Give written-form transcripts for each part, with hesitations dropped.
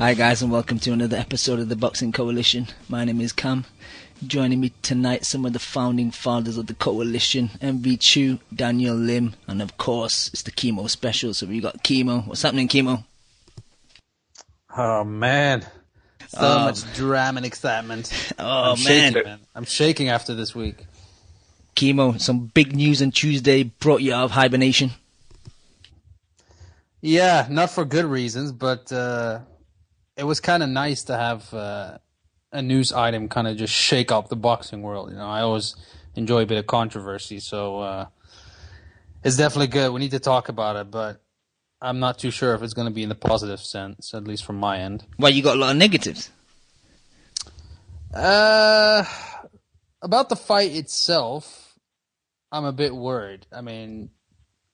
Hi guys, and welcome to another episode of the Boxing Coalition. My name is Cam. Joining me tonight, some of the founding fathers of the coalition, MV Chu, Daniel Lim, and of course it's the Kimo special. So we got Kimo. What's happening, Kimo? Oh man, so much drama and excitement. Oh I'm shaking, man. I'm shaking after this week. Kimo, some big news on Tuesday brought you out of hibernation. Yeah, not for good reasons, but it was kind of nice to have a news item kind of just shake up the boxing world. You know, I always enjoy a bit of controversy, so it's definitely good. We need to talk about it, but I'm not too sure if it's going to be in the positive sense, at least from my end. Well, you got a lot of negatives. About the fight itself, I'm a bit worried. I mean,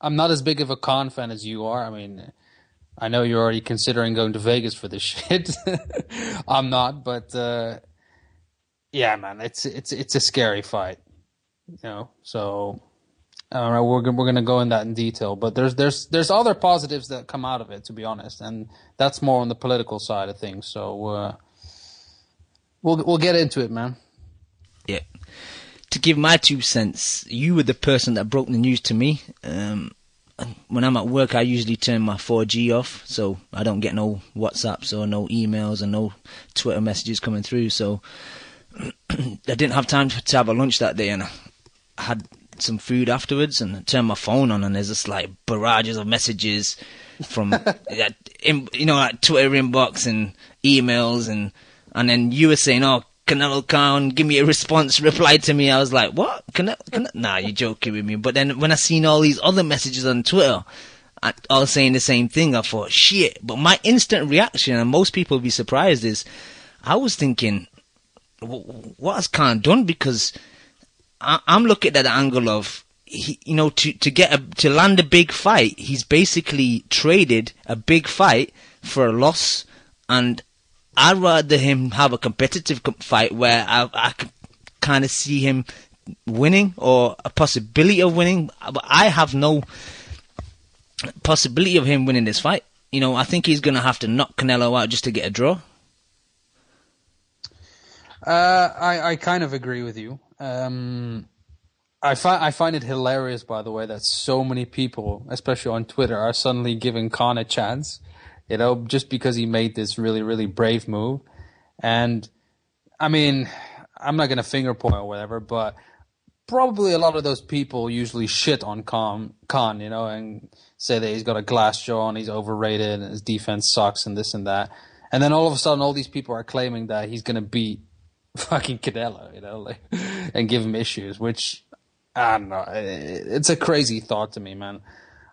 I'm not as big of a Khan fan as you are. I mean, I know you're already considering going to Vegas for this shit. I'm not, but yeah, man, it's a scary fight, you know. So I don't know. We're gonna go in that in detail, but there's other positives that come out of it, to be honest, and that's more on the political side of things. So we'll get into it, man. Yeah. To give my 2 cents, you were the person that broke the news to me. When I'm at work, I usually turn my 4G off, so I don't get no WhatsApps or no emails and no Twitter messages coming through. So I didn't have time to have a lunch that day, and I had some food afterwards, and I turned my phone on, and there's just like barrages of messages from like Twitter inbox and emails, and then you were saying, "Oh, Canelo Khan, give me a response," reply to me. I was like, what? Canelo? Nah, you're joking with me. But then when I seen all these other messages on Twitter, all saying the same thing, I thought, shit. But my instant reaction, and most people will be surprised, is I was thinking, what has Khan done? Because I'm looking at the angle of, to land a big fight, he's basically traded a big fight for a loss, and I'd rather him have a competitive fight where I can kind of see him winning or a possibility of winning. But I have no possibility of him winning this fight. You know, I think he's going to have to knock Canelo out just to get a draw. I kind of agree with you. I find it hilarious, by the way, that so many people, especially on Twitter, are suddenly giving Khan a chance. You know, just because he made this really, really brave move. And, I mean, I'm not going to finger point or whatever, but probably a lot of those people usually shit on Khan, you know, and say that he's got a glass jaw and he's overrated and his defense sucks and this and that. And then all of a sudden, all these people are claiming that he's going to beat fucking Canelo, you know, like, and give him issues, which, I don't know. It's a crazy thought to me, man.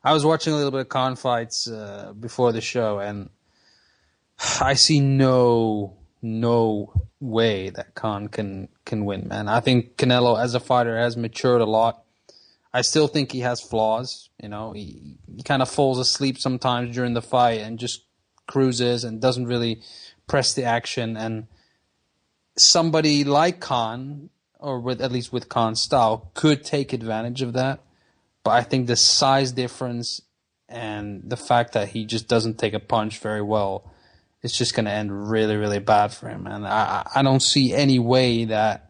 I was watching a little bit of Khan fights before the show, and I see no way that Khan can win, man. I think Canelo, as a fighter, has matured a lot. I still think he has flaws. You know, he kind of falls asleep sometimes during the fight and just cruises and doesn't really press the action. And somebody like Khan, or at least with Khan's style, could take advantage of that. But I think the size difference and the fact that he just doesn't take a punch very well is just going to end really, really bad for him. And I don't see any way that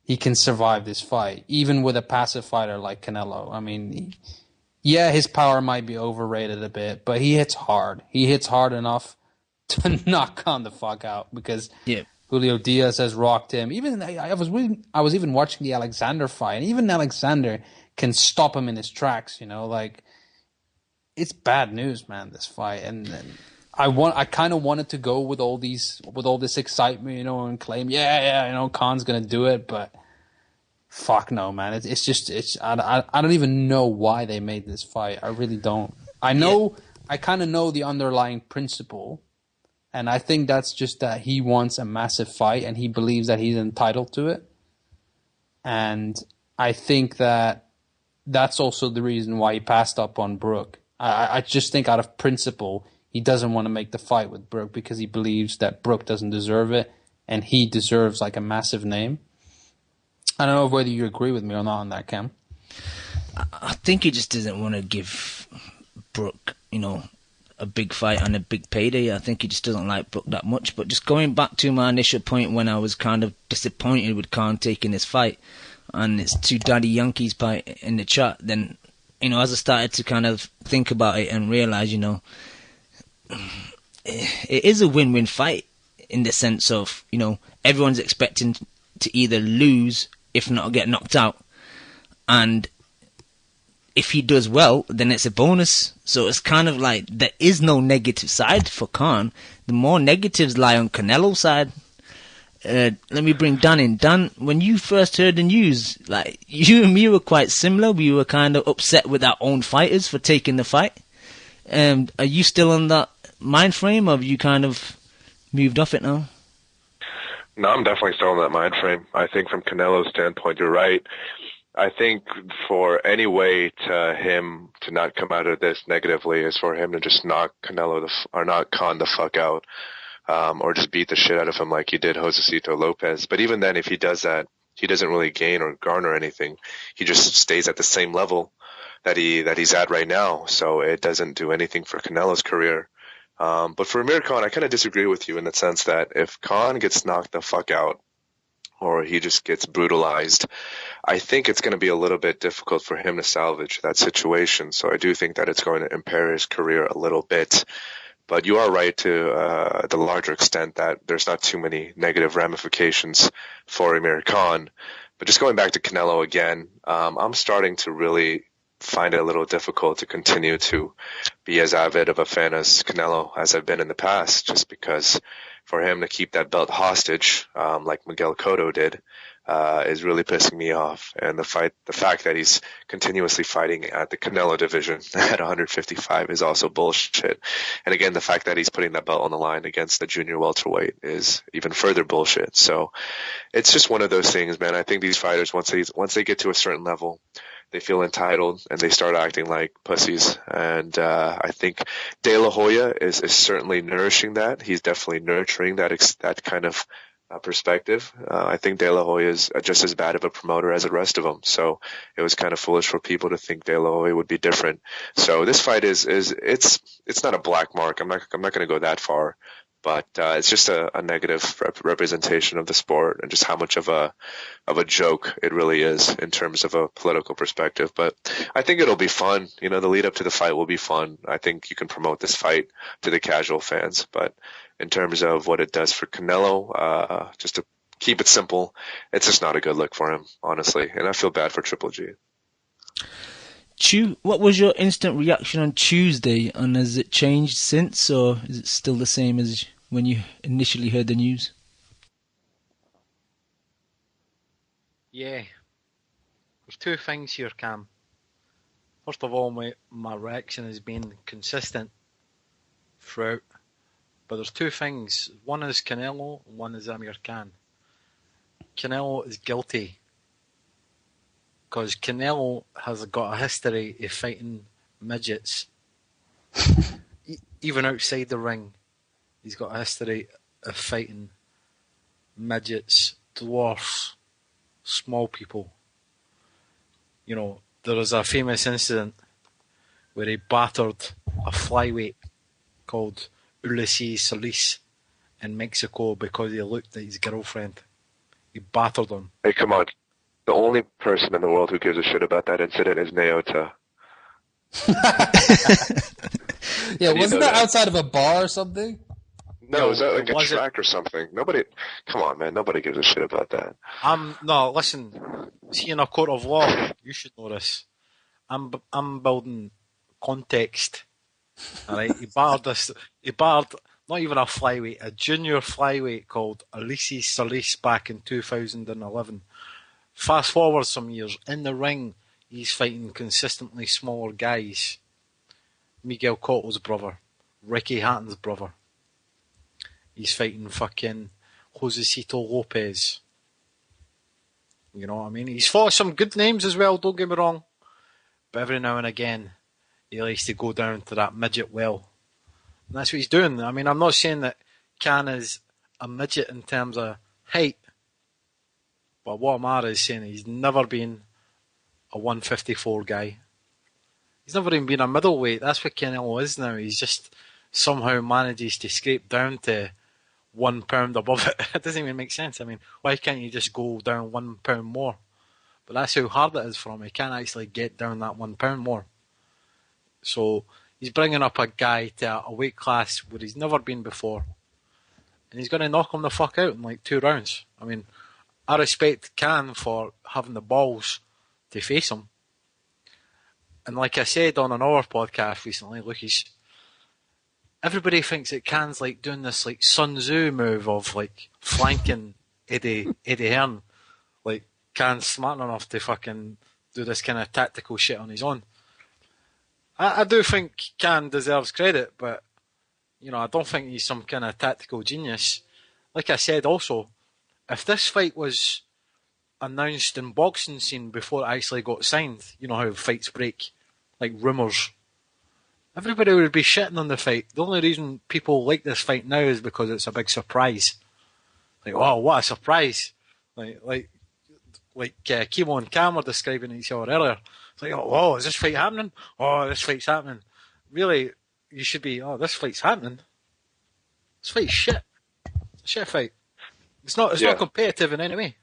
he can survive this fight, even with a passive fighter like Canelo. I mean, yeah, his power might be overrated a bit, but he hits hard. He hits hard enough to knock Khan the fuck out because Julio Diaz has rocked him. Even I was even watching the Alexander fight, and even Alexander can stop him in his tracks, you know, like, it's bad news, man, this fight. And I kind of wanted to go with all this excitement, you know, and claim, you know, Khan's going to do it, but fuck no, man. I don't even know why they made this fight. I really don't. I kind of know the underlying principle, and I think that's just that he wants a massive fight and he believes that he's entitled to it. And I think that's also the reason why he passed up on Brook. I just think out of principle, he doesn't want to make the fight with Brook because he believes that Brook doesn't deserve it and he deserves like a massive name. I don't know whether you agree with me or not on that, Cam. I think he just doesn't want to give Brook, you know, a big fight and a big payday. I think he just doesn't like Brook that much. But just going back to my initial point when I was kind of disappointed with Khan taking this fight, and it's two Daddy Yankees fight in the chat, then, as I started to kind of think about it and realise, it is a win-win fight in the sense of, everyone's expecting to either lose, if not get knocked out. And if he does well, then it's a bonus. So it's kind of like there is no negative side for Khan. The more negatives lie on Canelo's side. Let me bring Dan in. Dan, when you first heard the news, like, you and me were quite similar. We were kind of upset with our own fighters for taking the fight. Are you still on that mind frame, or have you kind of moved off it now? No, I'm definitely still in that mind frame. I think from Canelo's standpoint, you're right. I think for any way to him to not come out of this negatively is for him to just knock knock Khan the fuck out, or just beat the shit out of him like he did Josecito Lopez. But even then, if he does that, he doesn't really gain or garner anything. He just stays at the same level that he's at right now. So it doesn't do anything for Canelo's career. But for Amir Khan, I kind of disagree with you in the sense that if Khan gets knocked the fuck out, or he just gets brutalized, I think it's going to be a little bit difficult for him to salvage that situation. So I do think that it's going to impair his career a little bit. But you are right to the larger extent that there's not too many negative ramifications for Amir Khan. But just going back to Canelo again, I'm starting to really find it a little difficult to continue to be as avid of a fan as Canelo as I've been in the past, just because for him to keep that belt hostage, like Miguel Cotto did, is really pissing me off. And the fact that he's continuously fighting at the Canelo division at 155 is also bullshit. And again, the fact that he's putting that belt on the line against the junior welterweight is even further bullshit. So it's just one of those things, man. I think these fighters, once they get to a certain level, they feel entitled and they start acting like pussies. And I think De La Hoya is certainly nourishing that. He's definitely nurturing that kind of perspective. I think De La Hoya is just as bad of a promoter as the rest of them. So it was kind of foolish for people to think De La Hoya would be different. So this fight it's not a black mark. I'm not going to go that far. But it's just a negative representation of the sport and just how much of a joke it really is in terms of a political perspective. But I think it'll be fun. The lead up to the fight will be fun. I think you can promote this fight to the casual fans. But in terms of what it does for Canelo, just to keep it simple, it's just not a good look for him, honestly. And I feel bad for Triple G. What was your instant reaction on Tuesday, and has it changed since, or is it still the same as when you initially heard the news? Yeah. There's two things here, Cam. First of all, my reaction has been consistent throughout. But there's two things. One is Canelo, one is Amir Khan. Canelo is guilty because Canelo has got a history of fighting midgets. Even outside the ring, he's got a history of fighting midgets, dwarfs, small people. There was a famous incident where he battered a flyweight called Ulysses Solis in Mexico because he looked at his girlfriend. He battered him. Hey, come on. The only person in the world who gives a shit about that incident is Naota. Yeah, wasn't that outside of a bar or something? No, is that like a track or something? Nobody, come on, man. Nobody gives a shit about that. No, listen. See, in a court of law, you should know this. I'm building context. All right, he barred not even a flyweight, a junior flyweight called Ulysses Solis back in 2011. Fast forward some years, in the ring, he's fighting consistently smaller guys. Miguel Cotto's brother, Ricky Hatton's brother. He's fighting fucking Josecito Lopez. You know what I mean? He's fought some good names as well, don't get me wrong. But every now and again, he likes to go down to that midget well. And that's what he's doing. I mean, I'm not saying that Khan is a midget in terms of height. But what Amara is saying, he's never been a 154 guy. He's never even been a middleweight. That's what Canelo is now. He's just somehow manages to scrape down to 1 pound above it. It doesn't even make sense. I mean, why can't you just go down 1 pound more? But that's how hard it is for him. He can't actually get down that 1 pound more. So he's bringing up a guy to a weight class where he's never been before. And he's going to knock him the fuck out in like 2 rounds. I mean, I respect Khan for having the balls to face him. And like I said on another podcast recently, Lucas, everybody thinks that Khan's like doing this like Sun Tzu move of like flanking Eddie Hearn. Like Khan's smart enough to fucking do this kind of tactical shit on his own. I do think Khan deserves credit, but you know, I don't think he's some kind of tactical genius. Like I said also, if this fight was announced in boxing scene before it actually got signed, you know how fights break, like rumours, everybody would be shitting on the fight. The only reason people like this fight now is because it's a big surprise. Like, oh, what a surprise! Like Kimo and Cam were describing each other earlier. It's like, oh, is this fight happening? Oh, this fight's happening. Really, you should be, oh, this fight's happening. This fight's shit. It's a shit fight. It's not competitive in any way.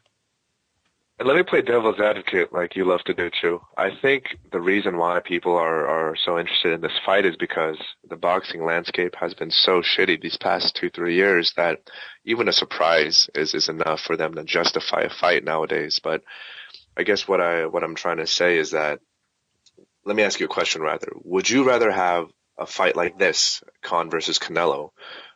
And let me play devil's advocate like you love to do, too. I think the reason why people are so interested in this fight is because the boxing landscape has been so shitty these past 2-3 years that even a surprise is enough for them to justify a fight nowadays. But I guess what I'm trying to say is that, let me ask you a question rather. Would you rather have a fight like this, Khan versus Canelo,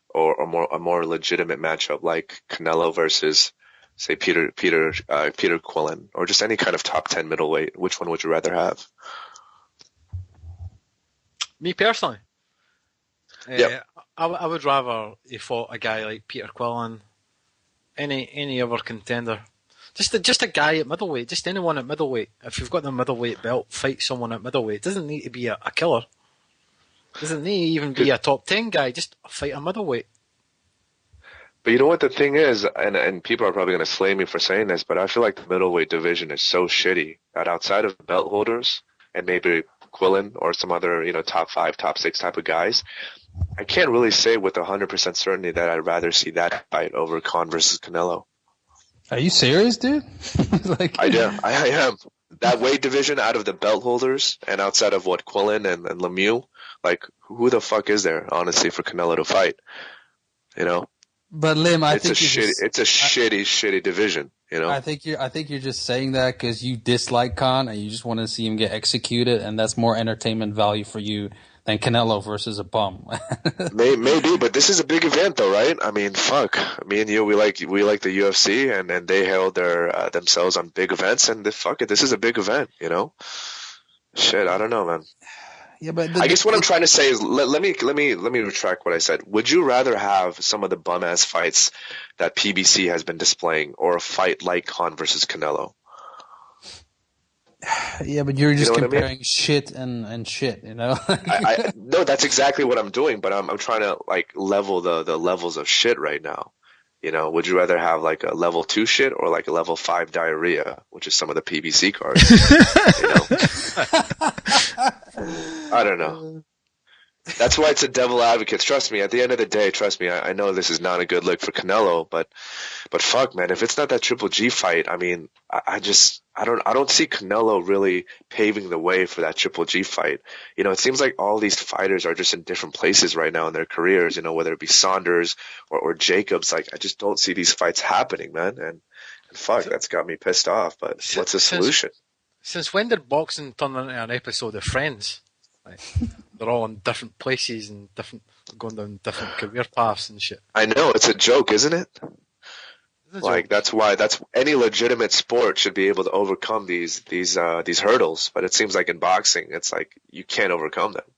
or a more legitimate matchup like Canelo versus, say, Peter Quillen, or just any kind of top 10 middleweight? Which one would you rather have? Me personally, Yep. I would rather he fought a guy like Peter Quillen, any other contender. Just a guy at middleweight, just anyone at middleweight. If you've got the middleweight belt, fight someone at middleweight. It doesn't need to be a killer. It doesn't need to even be a top 10 guy. Just fight a middleweight. But you know what the thing is, and people are probably going to slay me for saying this, but I feel like the middleweight division is so shitty that outside of belt holders and maybe Quillen or some other, top 5, top 6 type of guys, I can't really say with 100% certainty that I'd rather see that fight over Khan versus Canelo. Are you serious, dude? I am. That weight division out of the belt holders and outside of what Quillen and Lemieux, like who the fuck is there, honestly, for Canelo to fight? But Lim, it's a shitty division. I think you're just saying that because you dislike Khan and you just want to see him get executed, and that's more entertainment value for you than Canelo versus a bum. Maybe, but this is a big event, though, right? I mean, fuck. Me and you, we like the UFC, and they held their themselves on big events, and fuck it, this is a big event, Shit, I don't know, man. Yeah, but I guess what I'm trying to say is let me retract what I said. Would you rather have some of the bum ass fights that PBC has been displaying, or a fight like Khan versus Canelo? Yeah, but you're just comparing shit and shit, No, that's exactly what I'm doing, but I'm trying to like level the levels of shit right now. Would you rather have like a level 2 shit or like a level 5 diarrhea, which is some of the PBC cards? I don't know. That's why it's a devil advocate. Trust me, at the end of the day, I know this is not a good look for Canelo, but fuck, man, if it's not that Triple G fight, I mean, I don't see Canelo really paving the way for that Triple G fight. It seems like all these fighters are just in different places right now in their careers, whether it be Saunders or Jacobs. Like, I just don't see these fights happening, man. And fuck, that's got me pissed off, but what's the solution? Since when did boxing turn into an episode of Friends? Like, they're all in different places and going down different career paths and shit. I know, it's a joke, isn't it? Like, that's any legitimate sport should be able to overcome these hurdles, but it seems like in boxing, it's like you can't overcome them.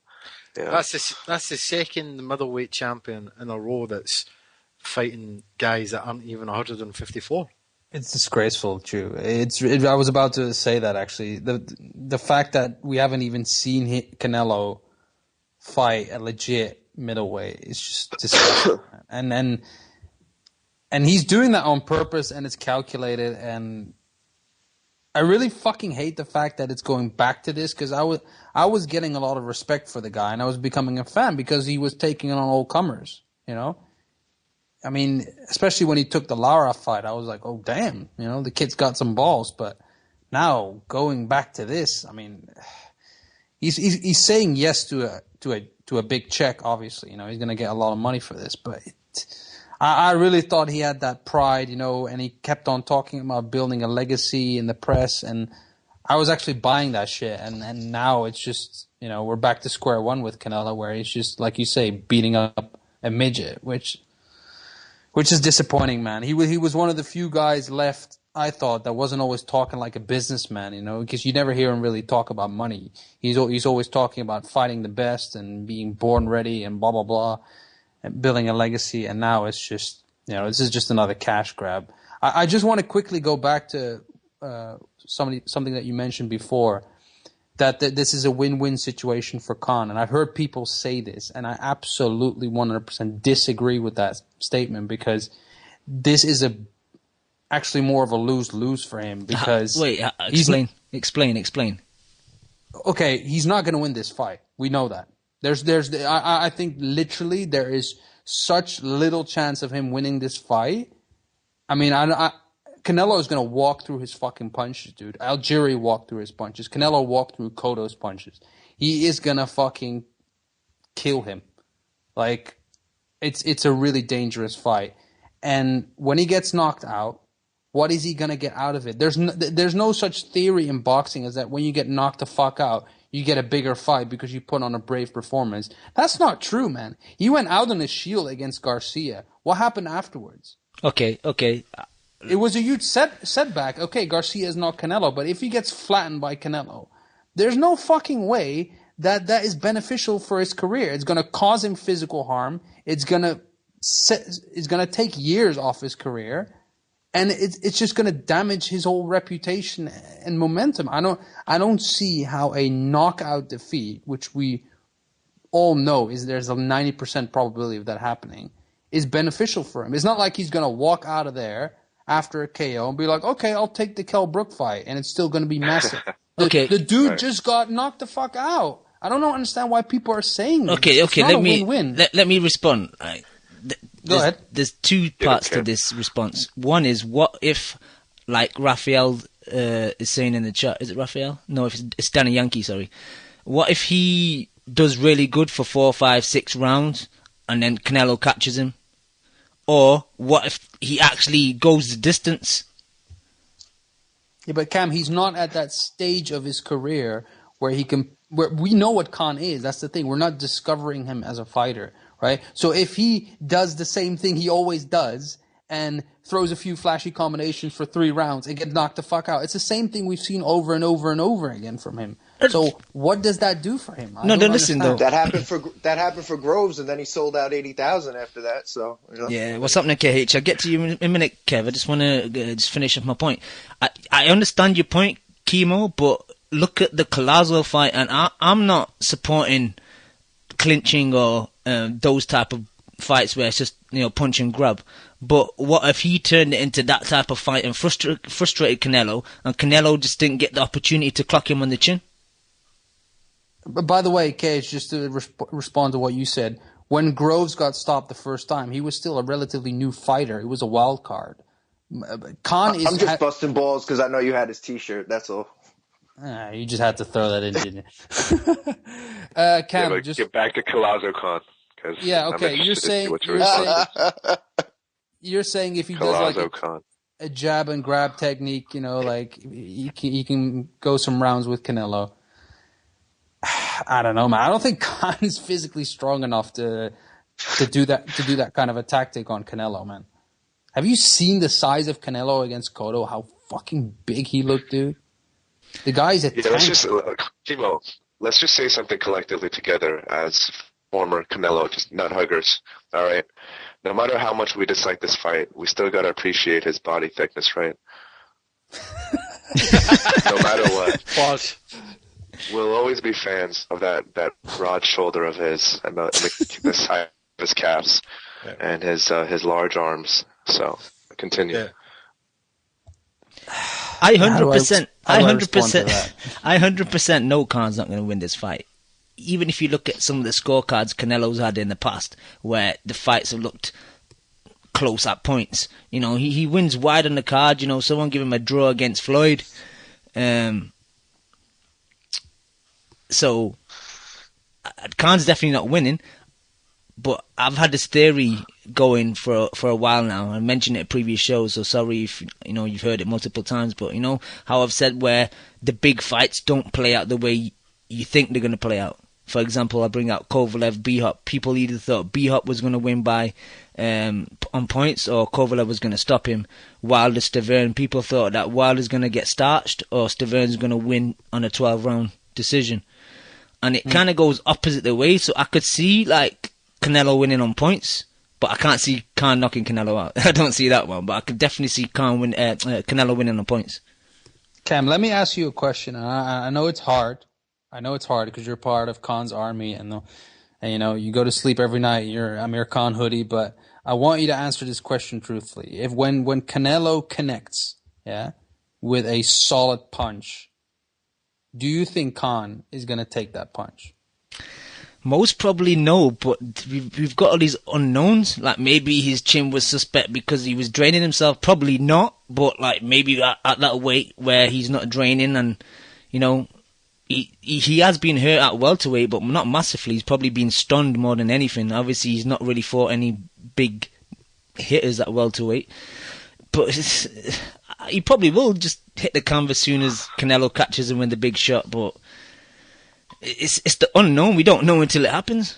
Yeah. That's the second middleweight champion in a row that's fighting guys that aren't even 154. It's disgraceful, Drew. I was about to say that actually. The fact that we haven't even seen Canelo fight a legit middleweight is just disgusting. and he's doing that on purpose, and it's calculated. And I really fucking hate the fact that it's going back to this, because I was getting a lot of respect for the guy, and I was becoming a fan because he was taking on all comers, you know? I mean, especially when he took the Lara fight, I was like, oh, damn, you know, the kid's got some balls. But now going back to this, I mean, he's saying yes to a big check, obviously. You know, he's going to get a lot of money for this. But I really thought he had that pride, you know, and he kept on talking about building a legacy in the press. And I was actually buying that shit. And now it's just, you know, we're back to square one with Canelo, where he's just, like you say, beating up a midget, which is disappointing, man. He was one of the few guys left, I thought, that wasn't always talking like a businessman, you know, because you never hear him really talk about money. He's always talking about fighting the best and being born ready and blah, blah, blah, and building a legacy. And now it's just, you know, this is just another cash grab. I just want to quickly go back to something that you mentioned before, that this is a win-win situation for Khan. And I've heard people say this, and I absolutely 100% disagree with that statement, because this is actually more of a lose-lose for him, because... Explain. Okay, he's not going to win this fight. We know that. I think literally there is such little chance of him winning this fight. I mean, Canelo is going to walk through his fucking punches, dude. Algieri walked through his punches. Canelo walked through Cotto's punches. He is going to fucking kill him. Like, it's a really dangerous fight. And when he gets knocked out, what is he going to get out of it? There's no such theory in boxing as that when you get knocked the fuck out, you get a bigger fight because you put on a brave performance. That's not true, man. He went out on his shield against Garcia. What happened afterwards? Okay. It was a huge setback. Okay, Garcia is not Canelo, but if he gets flattened by Canelo, there's no fucking way that is beneficial for his career. It's going to cause him physical harm. It's going to take years off his career, and it's just going to damage his whole reputation and momentum. I don't see how a knockout defeat, which we all know there's a 90% probability of that happening, is beneficial for him. It's not like he's going to walk out of there after a KO and be like, okay, I'll take the Kell Brook fight, and it's still going to be massive. The dude just got knocked the fuck out. I don't understand why people are saying this. Okay. Let me respond. Go ahead. There's two parts to this response. One is, what if, like Raphael is saying in the chat, is it Raphael? No, it's Danny Yankee, sorry. What if he does really good for 4, 5, 6 rounds and then Canelo catches him? Or what if he actually goes the distance? Yeah, but Cam, he's not at that stage of his career where we know what Khan is. That's the thing. We're not discovering him as a fighter, right? So if he does the same thing he always does and throws a few flashy combinations for 3 rounds and get knocked the fuck out, it's the same thing we've seen over and over and over again from him. So what does that do for him? Listen though. That happened for Groves, and then he sold out 80,000 after that. So you know. Yeah, what's happening, KH? I'll get to you in a minute, Kev. I just want to just finish off my point. I understand your point, Kimo, but look at the Collazo fight, and I'm not supporting clinching or those type of fights where it's just, you know, punch and grab. But what if he turned it into that type of fight and frustrated Canelo, and Canelo just didn't get the opportunity to clock him on the chin? But by the way, Cage, just to respond to what you said, when Groves got stopped the first time, he was still a relatively new fighter. He was a wild card. I'm just busting balls because I know you had his T-shirt. That's all. You just had to throw that in, didn't you? Cam, just get back to Collazo Khan. Yeah, okay. You're saying if he does like a jab and grab technique, you know, like he can go some rounds with Canelo. I don't know, man. I don't think Khan is physically strong enough to do that kind of a tactic on Canelo, man. Have you seen the size of Canelo against Cotto? How fucking big he looked, dude. The guy's a tank. Kimo, let's just say something collectively together as former Canelo, just nut huggers. All right. No matter how much we dislike this fight, we still gotta appreciate his body thickness, right? No matter what. Pause. We'll always be fans of that broad shoulder of his and the side of his calves and his large arms. So continue. Yeah. I How do 100%, I I respond to 100%, that? I 100% know Khan's not going to win this fight. Even if you look at some of the scorecards Canelo's had in the past, where the fights have looked close at points, you know, he wins wide on the card. You know, someone give him a draw against Floyd. So Khan's definitely not winning. But I've had this theory going for a while now. I mentioned it in previous shows, so sorry if you know you've heard it multiple times. But you know how I've said where the big fights don't play out the way you think they're going to play out. For example, I bring out Kovalev, B-Hop. People either thought B-Hop was going to win by on points, or Kovalev was going to stop him. Wilder, Stavern. People thought that Wilder's going to get starched, or Stavern's going to win on a 12-round decision. And it kind of goes opposite the way. So I could see like Canelo winning on points, but I can't see Khan knocking Canelo out. I don't see that one, but I could definitely see Canelo winning on points. Cam, let me ask you a question. I know it's hard. I know it's hard because you're part of Khan's army, and you know you go to sleep every night. You're Amir Khan hoodie, but I want you to answer this question truthfully. If when Canelo connects, with a solid punch, do you think Khan is going to take that punch? Most probably no, but we've got all these unknowns. Like maybe his chin was suspect because he was draining himself. Probably not, but like maybe at that weight where he's not draining, and you know he has been hurt at welterweight, but not massively. He's probably been stunned more than anything. Obviously, he's not really fought any big hitters at welterweight, but he probably will just hit the canvas soon as Canelo catches him with the big shot. But it's the unknown. We don't know until it happens.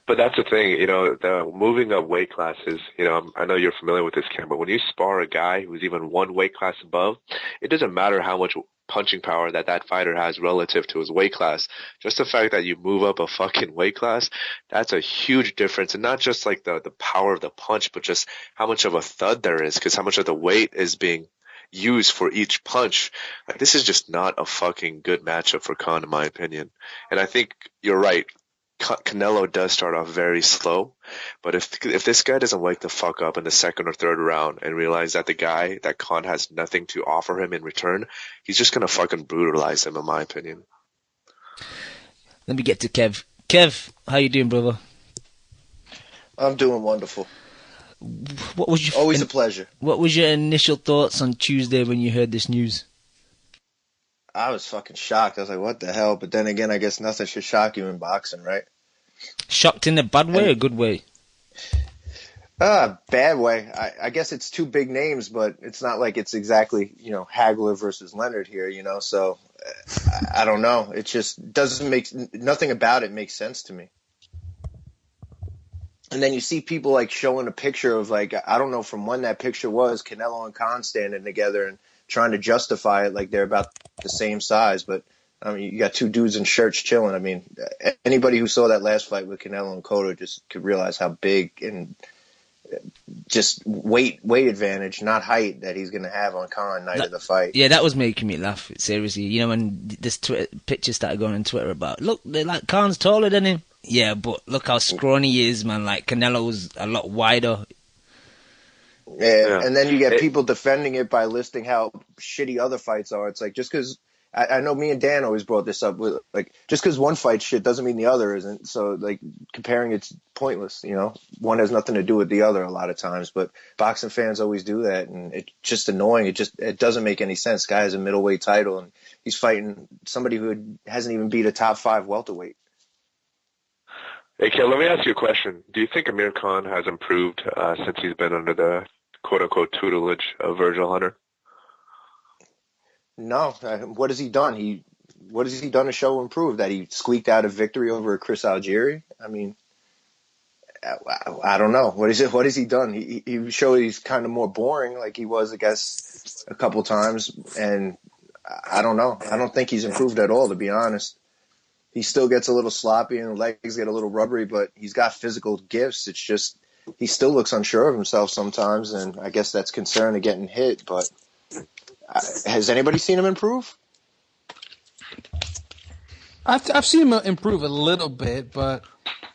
But that's the thing, you know, the moving up weight classes, you know, I know you're familiar with this, Cam, but when you spar a guy who's even one weight class above, it doesn't matter how much punching power that fighter has relative to his weight class. Just the fact that you move up a fucking weight class, that's a huge difference. And not just like the power of the punch, but just how much of a thud there is, because how much of the weight is being used for each punch. Like, this is just not a fucking good matchup for Khan, in my opinion. And I think you're right. Canelo does start off very slow, but if this guy doesn't wake the fuck up in the second or third round and realize that the guy that Khan has nothing to offer him in return, he's just gonna fucking brutalize him, in my opinion. Let me get to Kev. Kev, how you doing, brother? I'm doing wonderful. What was your Always a pleasure. What was your initial thoughts on Tuesday when you heard this news? I was fucking shocked. I was like, what the hell? But then again, I guess nothing should shock you in boxing, right? Shocked in a bad way or good way? Bad way. I guess it's two big names, but it's not like it's exactly, you know, Hagler versus Leonard here, you know, so I don't know. It just doesn't nothing about it makes sense to me. And then you see people like showing a picture of like, I don't know from when that picture was, Canelo and Khan standing together and trying to justify it like they're about the same size. But I mean, you got two dudes in shirts chilling. I mean, anybody who saw that last fight with Canelo and Cotto just could realize how big and just weight advantage, not height, that he's going to have on Khan night of the fight. Yeah, that was making me laugh, seriously. You know, when this picture started going on Twitter about, look, they're like, Khan's taller than him. Yeah, but look how scrawny he is, man. Like, Canelo's a lot wider. Yeah, and then you get people defending it by listing how shitty other fights are. It's like, just because I know me and Dan always brought this up with, like, just because one fight shit doesn't mean the other isn't. So, like, comparing it's pointless, you know. One has nothing to do with the other a lot of times, but boxing fans always do that, and it's just annoying. It doesn't make any sense. Guy has a middleweight title, and he's fighting somebody who hasn't even beat a top 5 welterweight. Hey, Kel, let me ask you a question. Do you think Amir Khan has improved since he's been under the quote-unquote tutelage of Virgil Hunter? No. What has he done? What has he done to show improve? That he squeaked out a victory over Chris Algieri? I mean, I don't know. What has he done? He showed he's kind of more boring, like he was, I guess, a couple times. And I don't know. I don't think he's improved at all, to be honest. He still gets a little sloppy and legs get a little rubbery, but he's got physical gifts. It's just he still looks unsure of himself sometimes, and I guess that's concern of getting hit. But has anybody seen him improve? I've seen him improve a little bit, but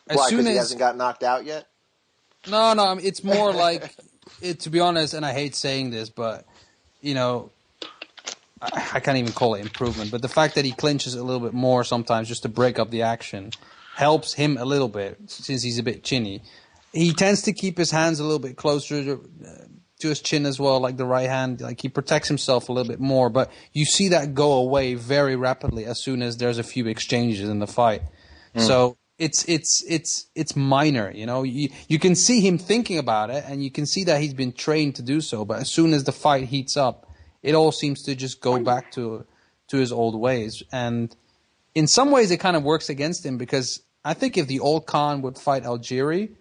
why? Because he hasn't got knocked out yet? No. It's more like, to be honest, and I hate saying this, but I can't even call it improvement, but the fact that he clinches a little bit more sometimes just to break up the action helps him a little bit since he's a bit chinny. He tends to keep his hands a little bit closer to his chin as well, like the right hand. Like he protects himself a little bit more, but you see that go away very rapidly as soon as there's a few exchanges in the fight. So it's minor, You can see him thinking about it, and you can see that he's been trained to do so. But as soon as the fight heats up, it all seems to just go back to his old ways. And in some ways, it kind of works against him because I think if the old Khan would fight Algieri,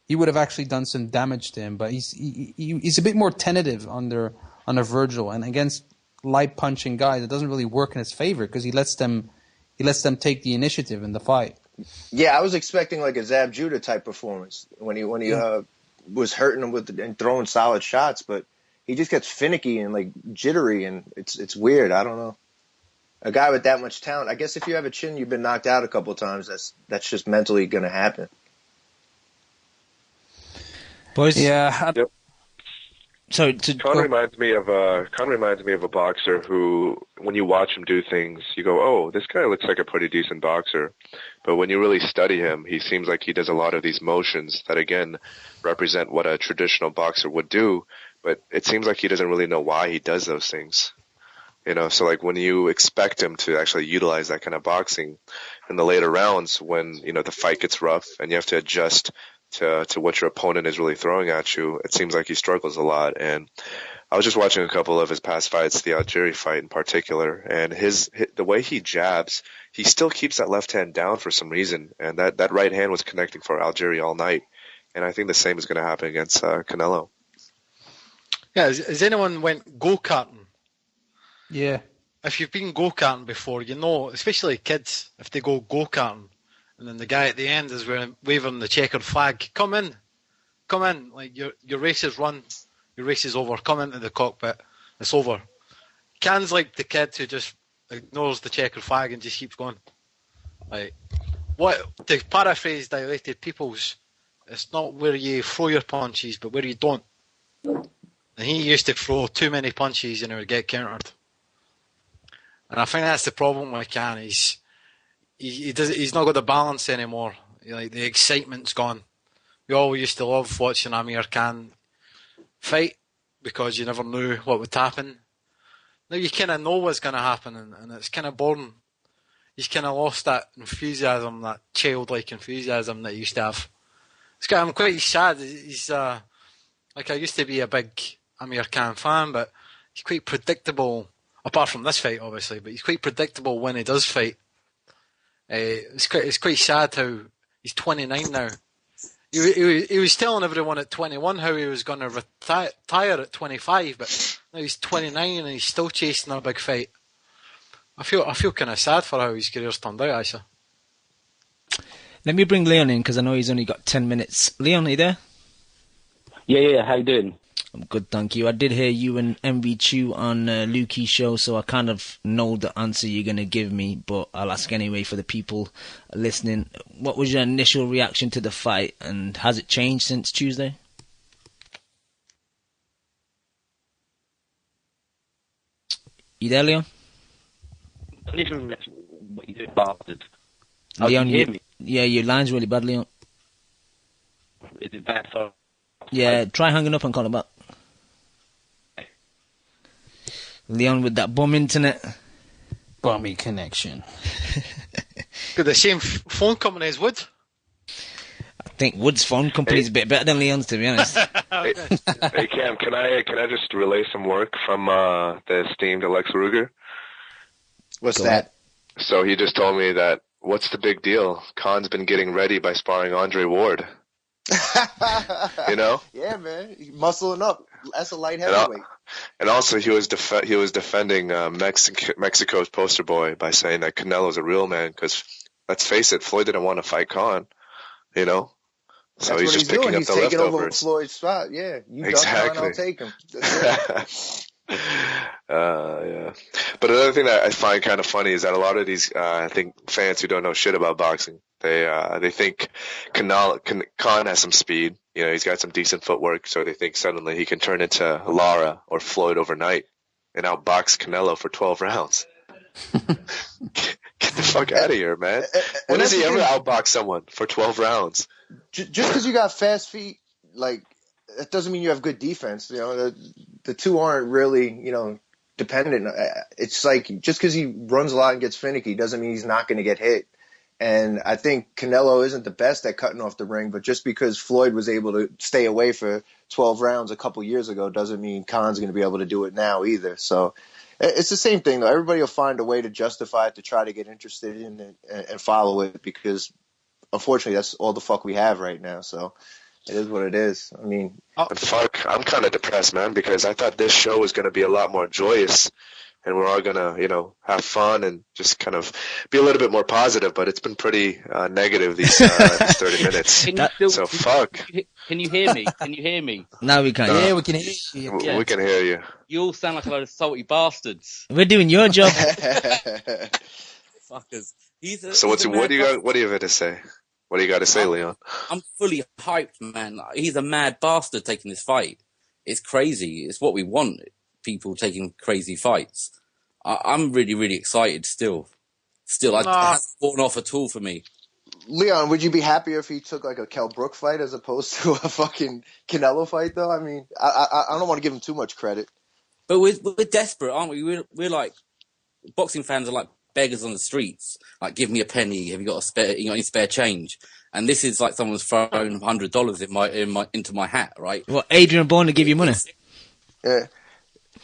he would have actually done some damage to him. But he's a bit more tentative under Virgil, and against light punching guys, it doesn't really work in his favor because he lets them take the initiative in the fight. Yeah, I was expecting like a Zab Judah type performance when he was hurting him and throwing solid shots, but he just gets finicky and like jittery, and it's weird. I don't know. A guy with that much talent, I guess if you have a chin, you've been knocked out a couple of times. That's just mentally going to happen. Boys, Yep. So Khan reminds me of a boxer who, when you watch him do things, you go, "Oh, this guy looks like a pretty decent boxer." But when you really study him, he seems like he does a lot of these motions that, again, represent what a traditional boxer would do. But it seems like he doesn't really know why he does those things. So like when you expect him to actually utilize that kind of boxing in the later rounds, when the fight gets rough and you have to adjust to what your opponent is really throwing at you, it seems like he struggles a lot. And I was just watching a couple of his past fights, the Algieri fight in particular, and the way he jabs, he still keeps that left hand down for some reason, and that right hand was connecting for Algieri all night. And I think the same is going to happen against Canelo. Yeah, has anyone went go-karting? Yeah. If you've been go-karting before, especially kids, if they go go-karting, and then the guy at the end is waving the checkered flag, come in, like your race is run, your race is over, come into the cockpit, it's over. Khan's like the kid who just ignores the checkered flag and just keeps going. Like, to paraphrase Dilated Peoples, it's not where you throw your punches, but where you don't. And he used to throw too many punches and it would get countered. And I think that's the problem with Khan. He's not got the balance anymore. Like, the excitement's gone. We all used to love watching Amir Khan fight because you never knew what would happen. Now you kind of know what's going to happen, and it's kind of boring. He's kind of lost that enthusiasm, that childlike enthusiasm that he used to have. I'm quite sad. He's like, I used to be a big Amir Khan fan, but he's quite predictable. Apart from this fight, obviously, but he's quite predictable when he does fight. It's quite sad how he's 29 now. He was telling everyone at 21 how he was going to retire at 25, but now he's 29 and he's still chasing a big fight. I feel kind of sad for how his career's turned out, actually. Let me bring Leon in because I know he's only got 10 minutes. Leon, are you there? Yeah. How you doing? I'm good, thank you. I did hear you and MV2 on Lukey's show, so I kind of know the answer you're going to give me, but I'll ask anyway for the people listening. What was your initial reaction to the fight, and has it changed since Tuesday? You there, Leon? Listen, what you doing, bastard? Leon, can you hear me? Yeah, your line's really bad, Leon. Is it bad? Sorry. Yeah, try hanging up and call him back. Leon with that bum internet. Bummy connection. Got the same phone company as Wood. I think Wood's phone company's a bit better than Leon's, to be honest. Hey Cam, can I just relay some work from the esteemed Alex Ruger? What's Go that? ahead. So he just told me that, what's the big deal? Khan's been getting ready by sparring Andre Ward. Yeah, man, he's muscling up. That's a light heavyweight. And also, he was defending Mexico's poster boy by saying that Canelo's a real man. Because let's face it, Floyd didn't want to fight Khan. So That's he's what just picking doing. up He's the taking over leftovers. Floyd's spot. Yeah, you Exactly. duck Khan, I'll take him. That's it. Yeah. But another thing that I find kind of funny is that a lot of these, I think, fans who don't know shit about boxing, they think Khan has some speed. He's got some decent footwork, so they think suddenly he can turn into Lara or Floyd overnight. and outbox Canelo for 12 rounds. Get the fuck out of here, man. When does he ever outbox someone for 12 rounds? Just because you got fast feet, like, that doesn't mean you have good defense. You know, the two aren't really, you know, dependent. It's like just because he runs a lot and gets finicky doesn't mean he's not going to get hit. And I think Canelo isn't the best at cutting off the ring, but just because Floyd was able to stay away for 12 rounds a couple years ago doesn't mean Khan's going to be able to do it now either. So it's the same thing, though. Everybody will find a way to justify it, to try to get interested in it and follow it, because unfortunately that's all the fuck we have right now. So it is what it is. I mean, but fuck, I'm kind of depressed, man, because I thought this show was going to be a lot more joyous. And we're all going to, you know, have fun and just kind of be a little bit more positive. But it's been pretty negative these 30 minutes. So fuck. Can you hear me? Can you hear me? Now we can. Yeah, we can hear you. Yeah. We can hear you. You all sound like a load of salty bastards. We're doing your job. Fuckers. So what do you have to say? What do you got to say, Leon? I'm fully hyped, man. He's a mad bastard taking this fight. It's crazy. It's what we want. People taking crazy fights. I'm really, really excited still. It hasn't worn off at all for me. Leon, would you be happier if he took like a Kell Brook fight as opposed to a fucking Canelo fight, though? I mean, I don't want to give him too much credit. But we're desperate, aren't we? We're like, boxing fans are like beggars on the streets. Like, give me a penny. Have you got any spare change? And this is like someone's thrown $100 into my hat, right? What, Adrian Bourne to give you money? Yeah.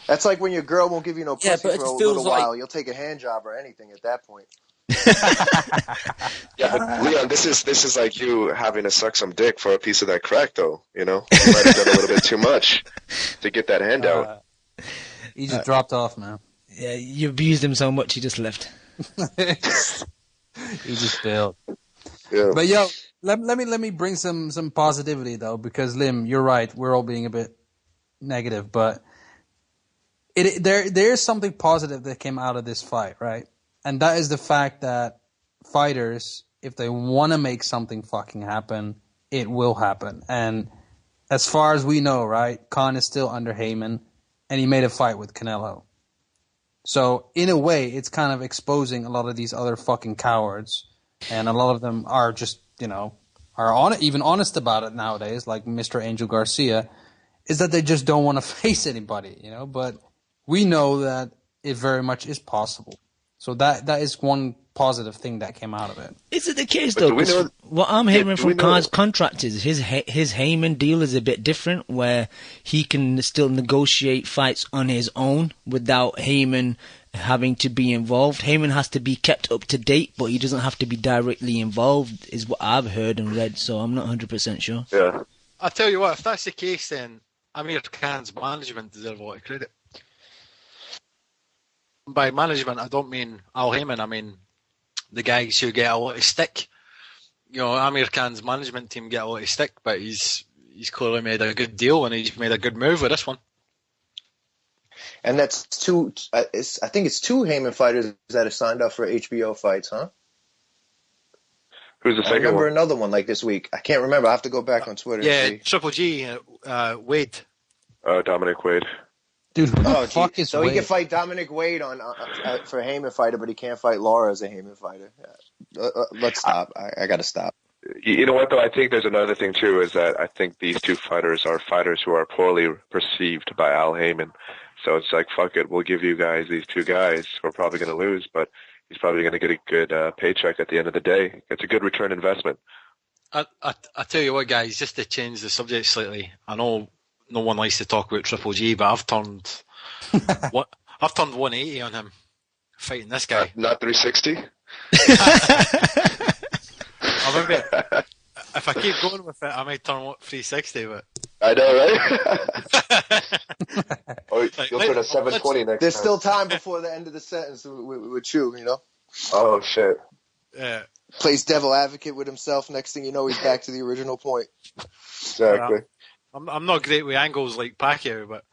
That's like when your girl won't give you no pussy for a little while. You'll take a hand job or anything at that point. Yeah, but Leon, this is like you having to suck some dick for a piece of that crack, though. You know, you might have done a little bit too much to get that handout. He just dropped off, man. Yeah, you abused him so much he just left. He just failed. Yeah. But yo, let me bring some positivity though, because Lim, you're right. We're all being a bit negative, but there's something positive that came out of this fight, right? And that is the fact that fighters, if they want to make something fucking happen, it will happen. And as far as we know, right, Khan is still under Heyman, and he made a fight with Canelo. So in a way, it's kind of exposing a lot of these other fucking cowards, and a lot of them are just, you know, even honest about it nowadays, like Mr. Angel Garcia, is that they just don't want to face anybody, you know. But we know that it very much is possible. So that is one positive thing that came out of it. Is it the case, though? What I'm hearing from Khan's contract is his Heyman deal is a bit different, where he can still negotiate fights on his own without Heyman having to be involved. Heyman has to be kept up to date, but he doesn't have to be directly involved, is what I've heard and read, so I'm not 100% sure. Yeah. I'll tell you what, if that's the case, then Amir Khan's management deserve a lot of credit. By management, I don't mean Al Heyman, I mean the guys who get a lot of stick. You know, Amir Khan's management team get a lot of stick, but he's clearly made a good deal and he's made a good move with this one. And that's two. I think it's two Heyman fighters that have signed up for HBO fights, huh? Who's the second one? I remember another one like this week. I can't remember. I have to go back on Twitter. Yeah, and see. Triple G, Wade. Dominic Wade. Dude, who the fuck is so Wade? He can fight Dominic Wade for a Heyman fighter, but he can't fight Laura as a Heyman fighter. Let's stop. I got to stop. You know what, though? I think there's another thing, too, is that I think these two fighters are fighters who are poorly perceived by Al Heyman. So it's like, fuck it, we'll give you guys these two guys who are probably going to lose, but he's probably going to get a good paycheck at the end of the day. It's a good return investment. I tell you what, guys, just to change the subject slightly, I know no one likes to talk about Triple G, but I've turned 180 on him fighting this guy. Not 360? If I keep going with it, I might turn 360. But I know, right? You'll turn a 720 next time. There's still time before the end of the sentence with you, you know? Oh, shit. Yeah. Plays devil advocate with himself. Next thing you know, he's back to the original point. Exactly. I'm not great with angles like Pacquiao, but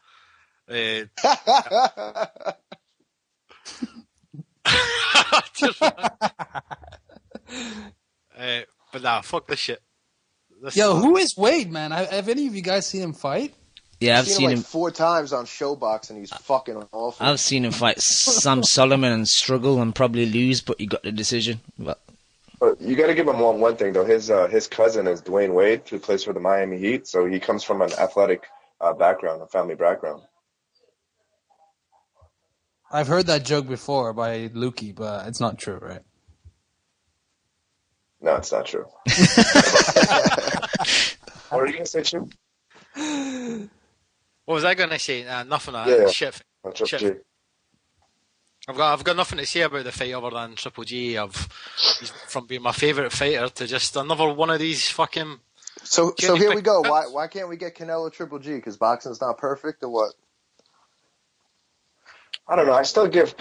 but nah, fuck this shit. Yo, who is Wade, man? Have any of you guys seen him fight? Yeah, I've seen him like 4 times on Showbox, and he's fucking awful. I've seen him fight Sam Solomon and struggle and probably lose, but he got the decision. But you got to give him one thing though. His cousin is Dwayne Wade, who plays for the Miami Heat, so he comes from an athletic background, a family background. I've heard that joke before by Lukey, but it's not true, right? No, it's not true. What are you gonna say, Chip? What was I going to say? Nothing. Shit. Shit. I've got nothing to say about the fight other than Triple G. He's from being my favourite fighter to just another one of these fucking. So here we go. Why can't we get Canelo Triple G? Because boxing's not perfect, or what? I don't know. I still give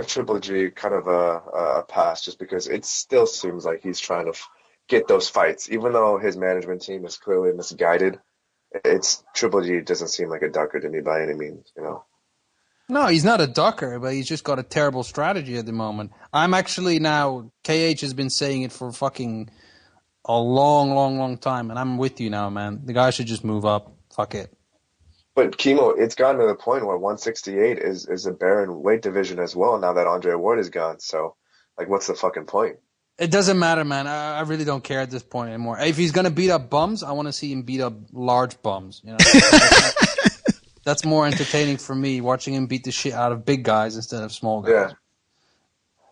Triple G kind of a pass, just because it still seems like he's trying to get those fights, even though his management team is clearly misguided. It's Triple G doesn't seem like a ducker to me by any means, you know. No, he's not a ducker, but he's just got a terrible strategy at the moment. I'm actually now, KH has been saying it for fucking a long time, and I'm with you now, man. The guy should just move up. Fuck it. But Kimo, it's gotten to the point where 168 is a barren weight division as well now that Andre Ward is gone. So, like, what's the fucking point? It doesn't matter, man. I really don't care at this point anymore. If he's gonna beat up bums, I want to see him beat up large bums. You know, that's more entertaining for me. Watching him beat the shit out of big guys instead of small guys. Yeah.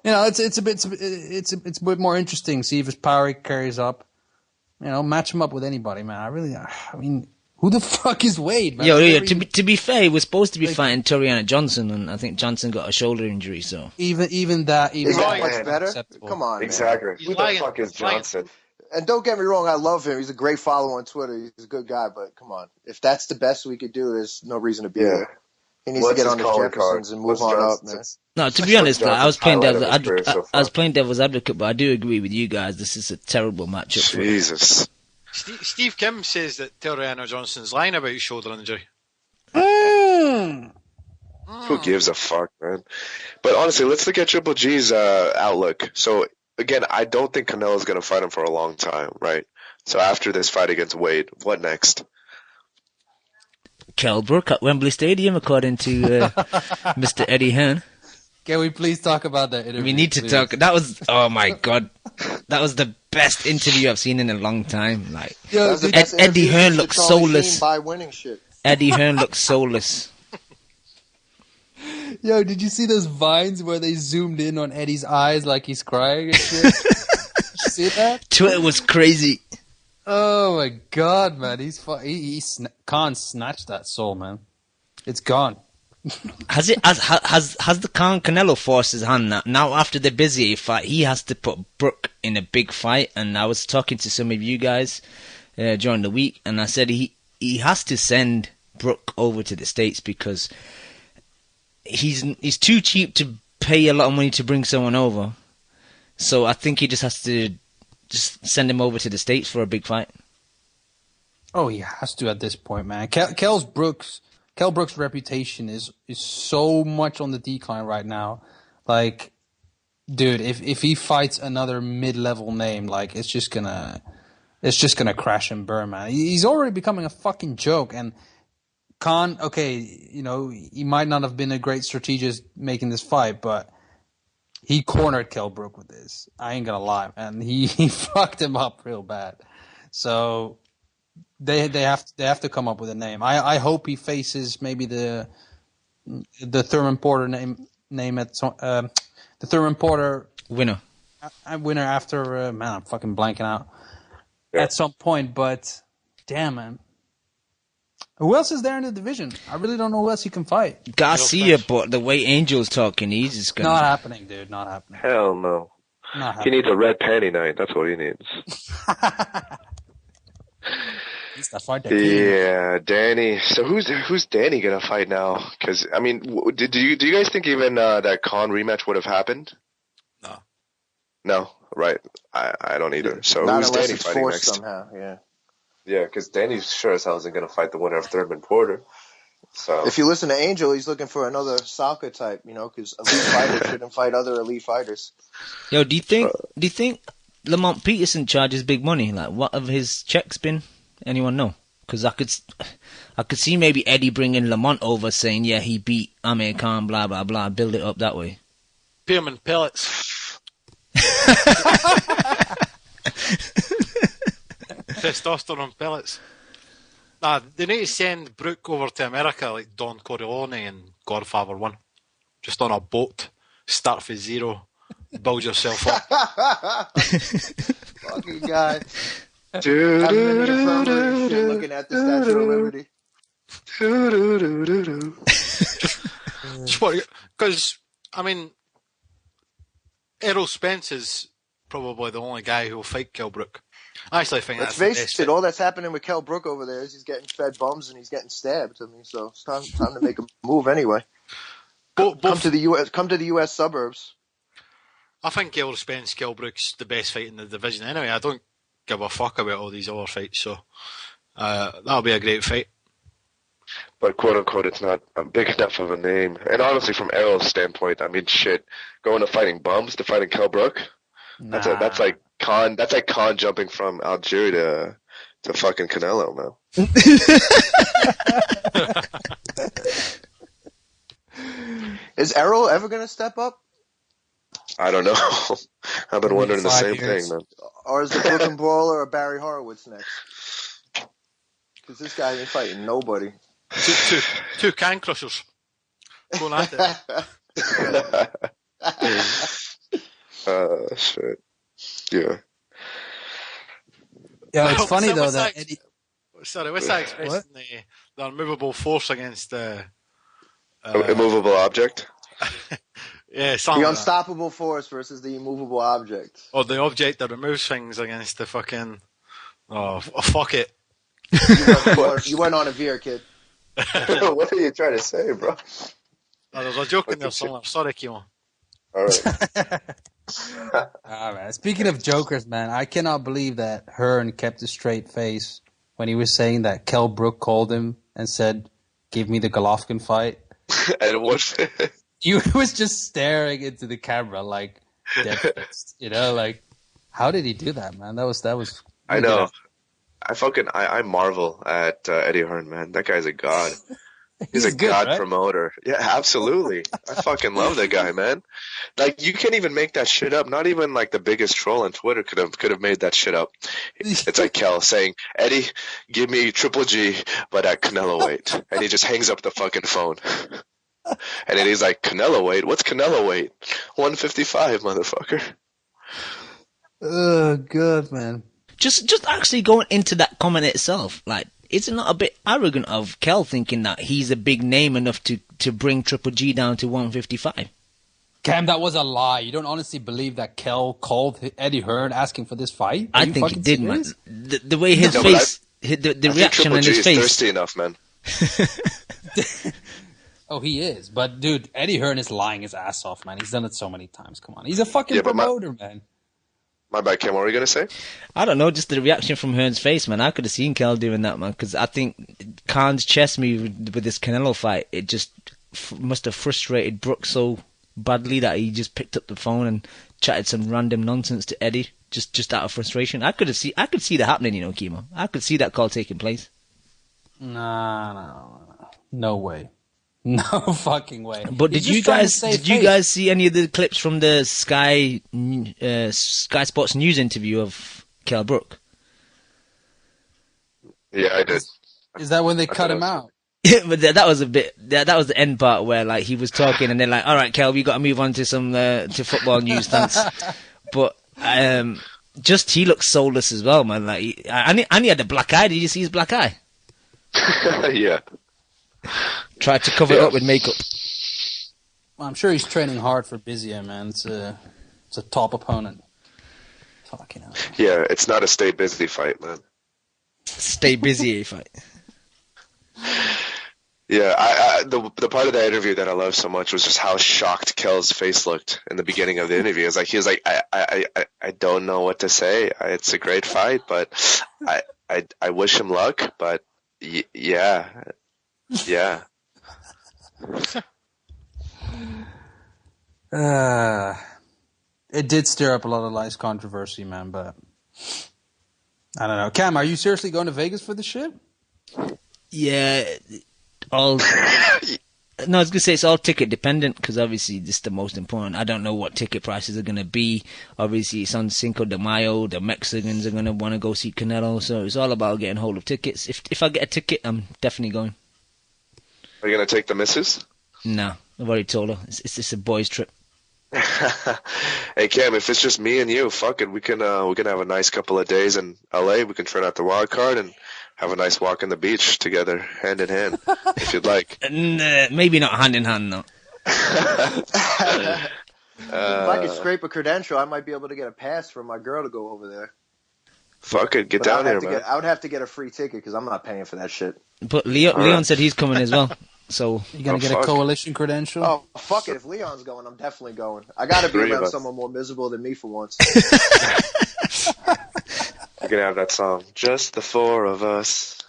You know, it's a bit more interesting. See if his power carries up. You know, match him up with anybody, man. I mean, who the fuck is Wade, man? Yeah. To be fair, he was supposed to be fighting Toriano Johnson, and I think Johnson got a shoulder injury. So is that much better? Acceptable. Come on, exactly. Man. Who the fuck is Johnson? And don't get me wrong, I love him. He's a great follower on Twitter. He's a good guy, but come on, if that's the best we could do, there's no reason to be here. He needs to get on his Jeffersons and move on up, man. No, to be honest, I was playing devil's advocate, but I do agree with you guys. This is a terrible matchup. Jesus. Steve Kim says that Toriano Johnson's lying about his shoulder injury. Who gives a fuck, man? But honestly, let's look at Triple G's outlook. So, again, I don't think Canelo's going to fight him for a long time, right? So after this fight against Wade, what next? Kell Brook at Wembley Stadium, according to Mr. Eddie Hearn. Can we please talk about that interview? We need to talk. That was, oh my god, that was the best interview I've seen in a long time. Like, Eddie Hearn looks soulless. By winning shit. Eddie Hearn looks soulless. Yo, did you see those vines where they zoomed in on Eddie's eyes like he's crying and shit? Did you see that? Twitter was crazy. Oh my god, man! Khan snatched that soul, man. It's gone. Has the Khan Canelo forced his hand now? Now after the busy fight, he has to put Brook in a big fight. And I was talking to some of you guys during the week, and I said he has to send Brook over to the States because he's too cheap to pay a lot of money to bring someone over. So I think he just has to just send him over to the States for a big fight. Oh, he has to at this point, man. Kell Brook's reputation is so much on the decline right now. Like, dude, if he fights another mid-level name, like it's just gonna crash and burn, man. He's already becoming a fucking joke. And Khan, okay, you know, he might not have been a great strategist making this fight, but he cornered Kell Brook with this. I ain't gonna lie, man. He fucked him up real bad. So they have to come up with a name. I hope he faces maybe the Thurman Porter name at the Thurman Porter winner after man, I'm fucking blanking out at some point. But damn, man. Who else is there in the division? I really don't know who else he can fight. Garcia, but the way Angel's talking, he's just gonna... Not happening, dude. Not happening. Hell no. He needs a red panty night. That's what he needs. Yeah, Danny. So who's Danny gonna fight now? Because I mean, do you guys think even that Khan rematch would have happened? No. No, right? I don't either. So not who's unless Danny it's fighting forced next? Somehow, yeah. Yeah, because Danny sure as hell isn't going to fight the winner of Thurman Porter. So if you listen to Angel, he's looking for another Salka type, you know, because elite fighters shouldn't fight other elite fighters. Yo, do you think Lamont Peterson charges big money? Like, what have his checks been? Anyone know? Because I could see maybe Eddie bringing Lamont over, saying, yeah, he beat Amir Khan, blah blah blah, build it up that way. Pay him in pellets. Testosterone pellets. Nah, they need to send Brooke over to America like Don Corleone and Godfather 1. Just on a boat, start from zero, build yourself up. Fucking guy. Having in the infirmary and shit, looking at the Statue of Liberty. Just what? Because, I mean, Errol Spence is probably the only guy who will fight Kell Brook. I actually think Let's that's the face best it, fight. all that's happening with Kell Brook over there is he's getting fed bums and he's getting stabbed. I mean, so it's time to make a move anyway. Come to the U.S. suburbs. I think Errol Spence, Kell Brook's the best fight in the division anyway. I don't give a fuck about all these other fights, so that'll be a great fight. But quote unquote, it's not a big enough of a name. And honestly, from Errol's standpoint, I mean, shit, going to fighting bums to fighting Kell Brook, that's like Khan jumping from Algeria to fucking Canelo, man. Is Errol ever gonna step up? I don't know. I've been wondering the same years. thing, man. Or is the Brooklyn Brawler or Barry Horowitz next? Because this guy ain't fighting nobody. Two can crushers going at it. Shit. Yeah. Yeah, it's funny though what's that that- Eddie. Sorry, what's that expression? The unmovable force against the Immovable object? yeah, something The like that. unstoppable force versus the immovable object. Or the object that removes things against the fucking. Oh, fuck it. You went on a veer, kid. What are you trying to say, bro? Oh, there's a joke in there somewhere. Sorry, Kimo. All right. Ah, man. Speaking of jokers, man, I cannot believe that Hearn kept a straight face when he was saying that Kell Brook called him and said, "Give me the Golovkin fight." And what? He was just staring into the camera like dead-faced, like how did he do that, man? That was. I know. I marvel at Eddie Hearn, man. That guy's a god. He's a good, god right? promoter. Yeah, absolutely. I fucking love that guy, man. Like, you can't even make that shit up. Not even like the biggest troll on Twitter could have made that shit up. It's like Kel saying, "Eddie, give me Triple G, but at Canelo weight," and he just hangs up the fucking phone. And then he's like, "Canelo weight? What's Canelo weight? 155, motherfucker." Oh, good, man. Just actually going into that comment itself, like, is it not a bit arrogant of Kel thinking that he's a big name enough to bring Triple G down to 155? Cam, that was a lie. You don't honestly believe that Kel called Eddie Hearn asking for this fight? Are I you think he fucking did, serious? man. The way his No, but face, the I think reaction Triple on G his is face. thirsty enough, man. Oh, he is. But, dude, Eddie Hearn is lying his ass off, man. He's done it so many times. Come on. He's a fucking Yeah, but promoter, man. My bad, Kim. What were you gonna say? I don't know, just the reaction from Hearn's face, man. I could have seen Kel doing that, man, because I think Khan's chest move with this Canelo fight, it just must have frustrated Brooks so badly that he just picked up the phone and chatted some random nonsense to Eddie, just out of frustration. I could see that happening, Kimo. I could see that call taking place. No way. No fucking way. But He's did you just trying to save face. guys see any of the clips from the Sky Sports News interview of Kell Brook? Yeah, I did. Is that when they cut him out? But that was a bit. That was the end part where like he was talking, and they're like, "All right, Kel, we got to move on to some to football news, thanks." But just he looks soulless as well, man. Like, and he had a black eye. Did you see his black eye? Yeah. Tried to cover it up with makeup. Well, I'm sure he's training hard for Bizia, man. It's a top opponent. Fucking hell. Yeah, it's not a stay busy fight, man. Stay busy, fight. Yeah, the part of that interview that I loved so much was just how shocked Kel's face looked in the beginning of the interview. He was like, I don't know what to say. It's a great fight, but I wish him luck. But yeah. It did stir up a lot of lice controversy, man, but I don't know. Cam, are you seriously going to Vegas for this shit? Yeah, all. No, I was gonna say it's all ticket dependent because obviously this is the most important. I don't know what ticket prices are gonna be. Obviously, it's on Cinco de Mayo. The Mexicans are gonna want to go see Canelo, so it's all about getting hold of tickets. If I get a ticket, I'm definitely going. Are you gonna take the missus? No, I've already told her. It's just a boys' trip. Hey Cam, if it's just me and you, fuck it. We can have a nice couple of days in LA. We can try out the wild card and have a nice walk on the beach together, hand in hand, if you'd like. Maybe not hand in hand, no. If I could scrape a credential, I might be able to get a pass for my girl to go over there. Fuck it, get But down here, man. I would have to get a free ticket because I'm not paying for that shit. But Leon said he's coming as well. So You gonna get a coalition credential? Oh, fuck it. If Leon's going, I'm definitely going. I gotta be around someone more miserable than me for once. You're gonna have that song, Just the Four of Us.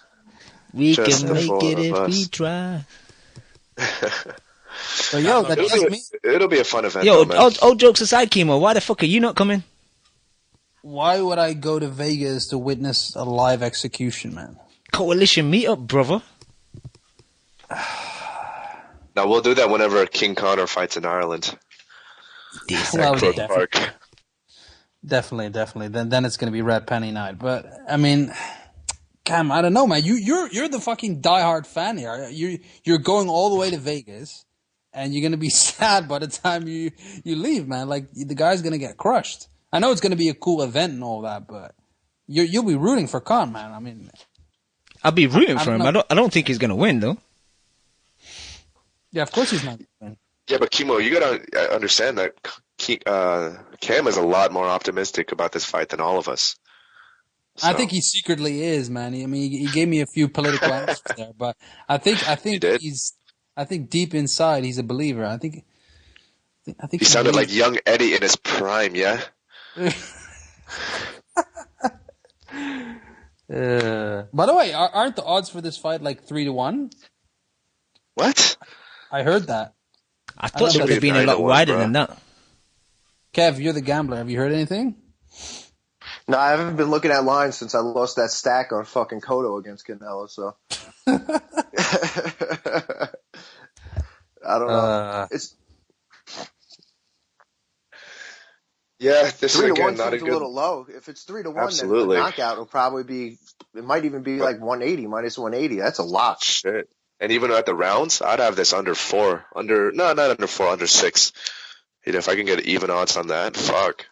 We Just can the make four it of if us. we try. So, yo, that does me. It'll be a fun event, Yo, though, man. all jokes aside, Kimo, why the fuck are you not coming? Why would I go to Vegas to witness a live execution, man? Coalition meetup, brother. Now, we'll do that whenever King Connor fights in Ireland. Well, Crook definitely. Park. Definitely. Then it's gonna be Red Penny night. But I mean, Cam, I don't know, man. You're the fucking diehard fan here. You're going all the way to Vegas, and you're gonna be sad by the time you leave, man. Like the guy's gonna get crushed. I know it's gonna be a cool event and all that, but you'll be rooting for Khan, man. I mean, I'll be rooting for him. know. I don't think he's gonna win though. yeah, of course he's not. Yeah, but Kimo, you gotta understand that Cam is a lot more optimistic about this fight than all of us. I think he secretly is, man. He gave me a few political answers there, but I think did? I think deep inside he's a believer. I think He sounded like young Eddie in his prime, yeah? By the way, aren't the odds for this fight like 3-1? What? I heard that. I thought they know. would have been a lot 9-1, wider bro. than that. Kev, you're the gambler. Have you heard anything? No, I haven't been looking at lines since I lost that stack on fucking Cotto against Canelo, so. I don't know. It's Yeah, this is 3-1 again seems not a a good. little low. If it's 3-1, then Absolutely. the knockout will probably be. It might even be like 180 minus 180. That's a lot. Shit. And even at the rounds, I'd have this under 4. Not under 4, under 6. You know, if I can get even odds on that, fuck.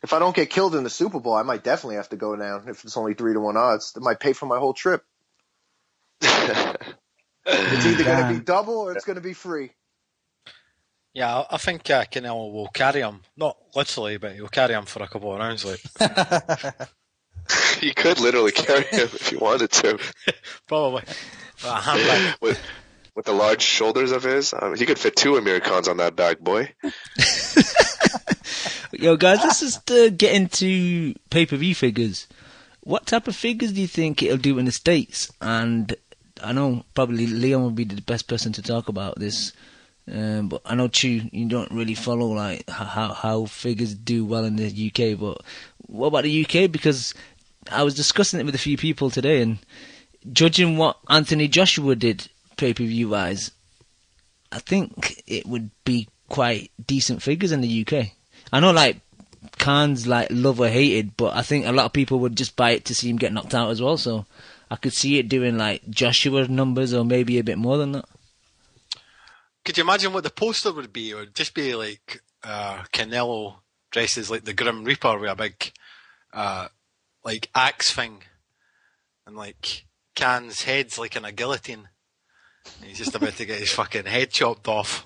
If I don't get killed in the Super Bowl, I might definitely have to go down. If it's only 3-1 odds, it might pay for my whole trip. It's either going to be double or it's going to be free. Yeah, I think Canelo will carry him. Not literally, but he'll carry him for a couple of rounds. Like You could literally carry him if you wanted to. probably. A handbag. With the large shoulders of his, he could fit 2 Amir Khans on that back, boy. Yo, guys, let's just get into pay-per-view figures. What type of figures do you think it'll do in the States? And I know probably Leon would be the best person to talk about this. But I know, Chu, you don't really follow like how figures do well in the UK. But what about the UK? Because I was discussing it with a few people today, and judging what Anthony Joshua did pay-per-view wise, I think it would be quite decent figures in the UK. I know like Khan's like love or hated, but I think a lot of people would just buy it to see him get knocked out as well. So I could see it doing like Joshua numbers or maybe a bit more than that. Could you imagine what the poster would be? It would just be like Canelo dressed as like the Grim Reaper with a big like axe thing, and like Khan's head's like in a guillotine. He's just about to get his fucking head chopped off.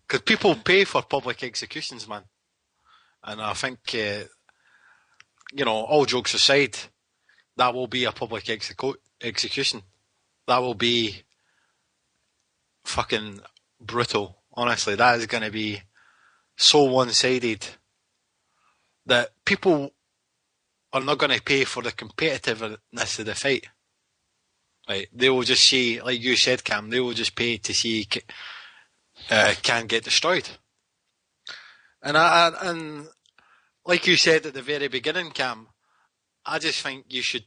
Because people pay for public executions, man. And I think, all jokes aside, that will be a public execution. That will be fucking brutal. Honestly, that is going to be so one-sided that people are not going to pay for the competitiveness of the fight. Right? They will just see, like you said, Cam, they will just pay to see Khan get destroyed. And like you said at the very beginning, Cam, I just think you should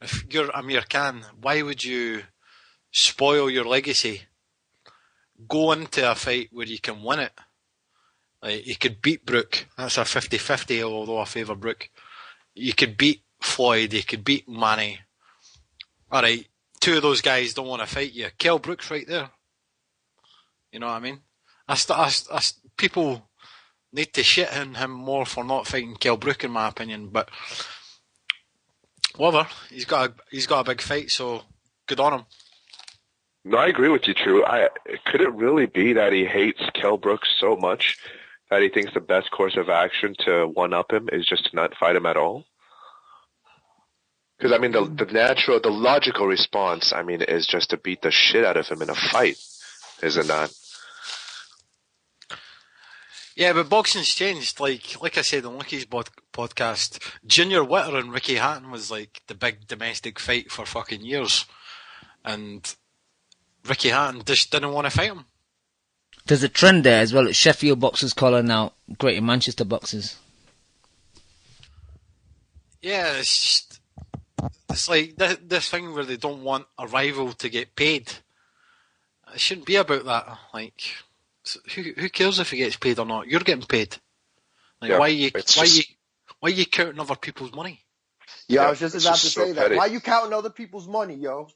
if you're Amir Khan, why would you spoil your legacy? Go into a fight where you can win it. Like, you could beat Brook. That's a 50-50, although I favour Brook. You could beat Floyd. You could beat Manny. Alright, two of those guys don't want to fight you. Kell Brook's right there. You know what I mean? People need to shit on him more for not fighting Kell Brook, in my opinion. But whatever, he's got a big fight, so good on him. No, I agree with you, True. Could it really be that he hates Kell Brook so much that he thinks the best course of action to one-up him is just to not fight him at all? Because, I mean, the logical response, I mean, is just to beat the shit out of him in a fight, is it not? Yeah, but boxing's changed. Like I said on Ricky's podcast, Junior Witter and Ricky Hatton was like the big domestic fight for fucking years. And Ricky Hatton just didn't want to fight him. There's a trend there as well. It's Sheffield boxers calling out Greater Manchester boxers. Yeah, it's like this thing where they don't want a rival to get paid. It shouldn't be about that. Like, who cares if he gets paid or not? You're getting paid. Like, yeah, why are you counting other people's money? Yeah, I was just about to say that. Petty. Why you counting other people's money, yo?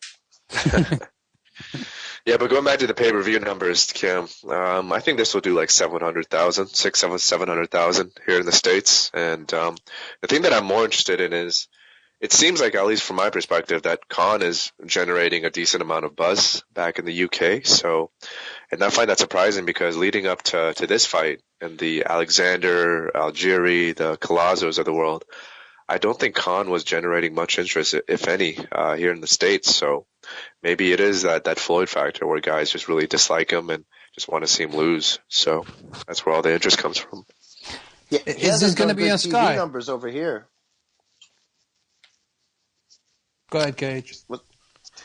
Yeah, but going back to the pay-per-view numbers, Kim, I think this will do like 700,000 here in the States. And the thing that I'm more interested in is, it seems like, at least from my perspective, that Khan is generating a decent amount of buzz back in the UK. So, and I find that surprising because leading up to this fight and the Alexander, Algieri, the Colazzos of the world, I don't think Khan was generating much interest, if any, here in the States. So maybe it is that Floyd factor where guys just really dislike him and just want to see him lose. So that's where all the interest comes from. Yeah, Is this going to be on TV Sky? numbers over here. Go ahead, Cage.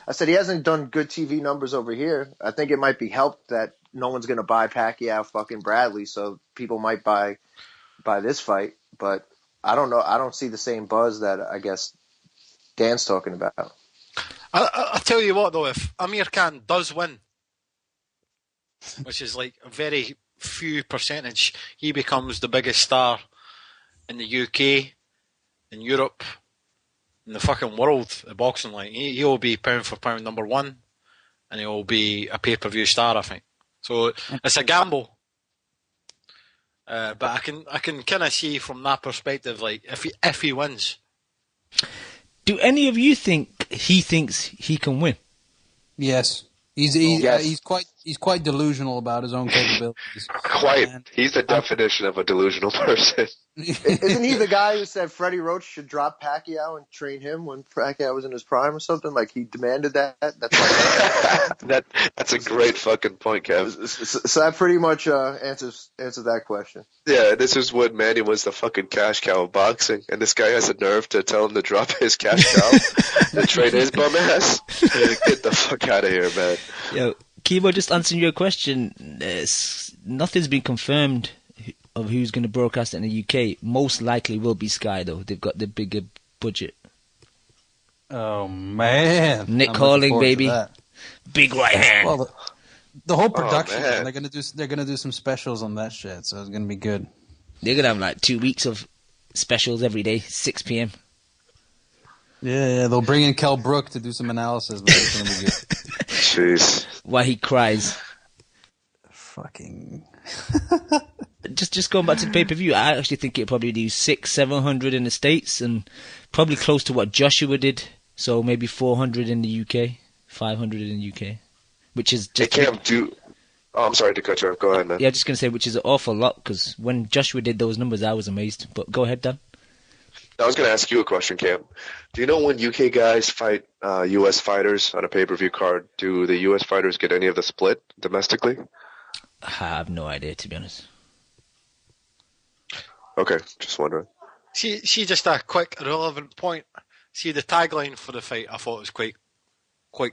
I said he hasn't done good TV numbers over here. I think it might be helped that no one's going to buy Pacquiao fucking Bradley, so people might buy this fight. But I don't know. I don't see the same buzz that I guess Dan's talking about. I'll tell you what, though, if Amir Khan does win, which is like a very few percentage, he becomes the biggest star in the UK, in Europe, in the fucking world of boxing. Like, he'll be pound for pound number one, and he'll be a pay-per-view star, I think. So it's a gamble. But I can kind of see from that perspective, like, if he wins. Do any of you think he thinks he can win? Yes. He's quite delusional about his own capabilities. Quite. He's the definition of a delusional person. Isn't he the guy who said Freddie Roach should drop Pacquiao and train him when Pacquiao was in his prime or something? Like, he demanded that? That's like That's a great fucking point, Kev. so that pretty much answers that question. Yeah, this is when Manny was the fucking cash cow of boxing, and this guy has a nerve to tell him to drop his cash cow and train his bum ass. Get the fuck out of here, man. Yo, Kimo, just answering your question, nothing's been confirmed of who's going to broadcast it in the UK. Most likely will be Sky, though. They've got the bigger budget. Oh, man. Nick I'm Calling, looking forward baby. to that. Big right hand. Well, the whole production, man. they're gonna do some specials on that shit, so it's gonna be good. They're going to have like 2 weeks of specials every day, 6 p.m. Yeah, they'll bring in Kell Brook to do some analysis, but it's gonna be good. Jeez. While he cries. Fucking... Just going back to the pay-per-view, I actually think it'll probably do 600-700 in the States and probably close to what Joshua did. So maybe 400 in the UK, 500 in the UK, which is just... It can't do... Oh, I'm sorry to cut you off. Go ahead, man. Yeah, just going to say, which is an awful lot, because when Joshua did those numbers, I was amazed. But go ahead, Dan. I was going to ask you a question, Cam. Do you know when UK guys fight US fighters on a pay-per-view card, do the US fighters get any of the split domestically? I have no idea, to be honest. Okay, just wondering. See, just a quick, irrelevant point. See, the tagline for the fight, I thought was quite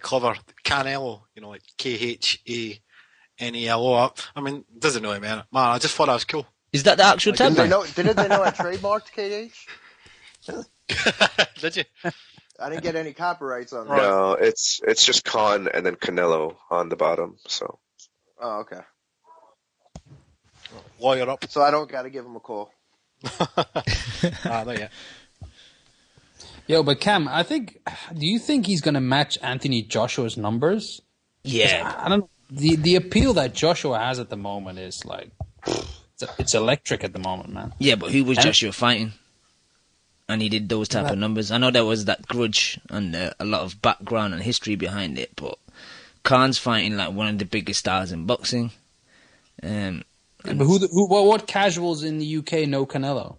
clever. Canelo, like Khanelo. I mean, it doesn't really matter. Man, I just thought that was cool. Is that the actual tagline? Didn't they know I trademarked KH? Did you? I didn't get any copyrights on that. No, it's just Khan and then Canelo on the bottom. So. Oh, okay. Lawyer up. So I don't got to give him a call. Not yet. Yo, but Cam, do you think he's going to match Anthony Joshua's numbers? Yeah. I don't know. The appeal that Joshua has at the moment is like, it's electric at the moment, man. Yeah, but who was Joshua fighting? And he did those type of numbers. I know there was that grudge and a lot of background and history behind it, but Khan's fighting like one of the biggest stars in boxing. But what casuals in the UK know Canelo?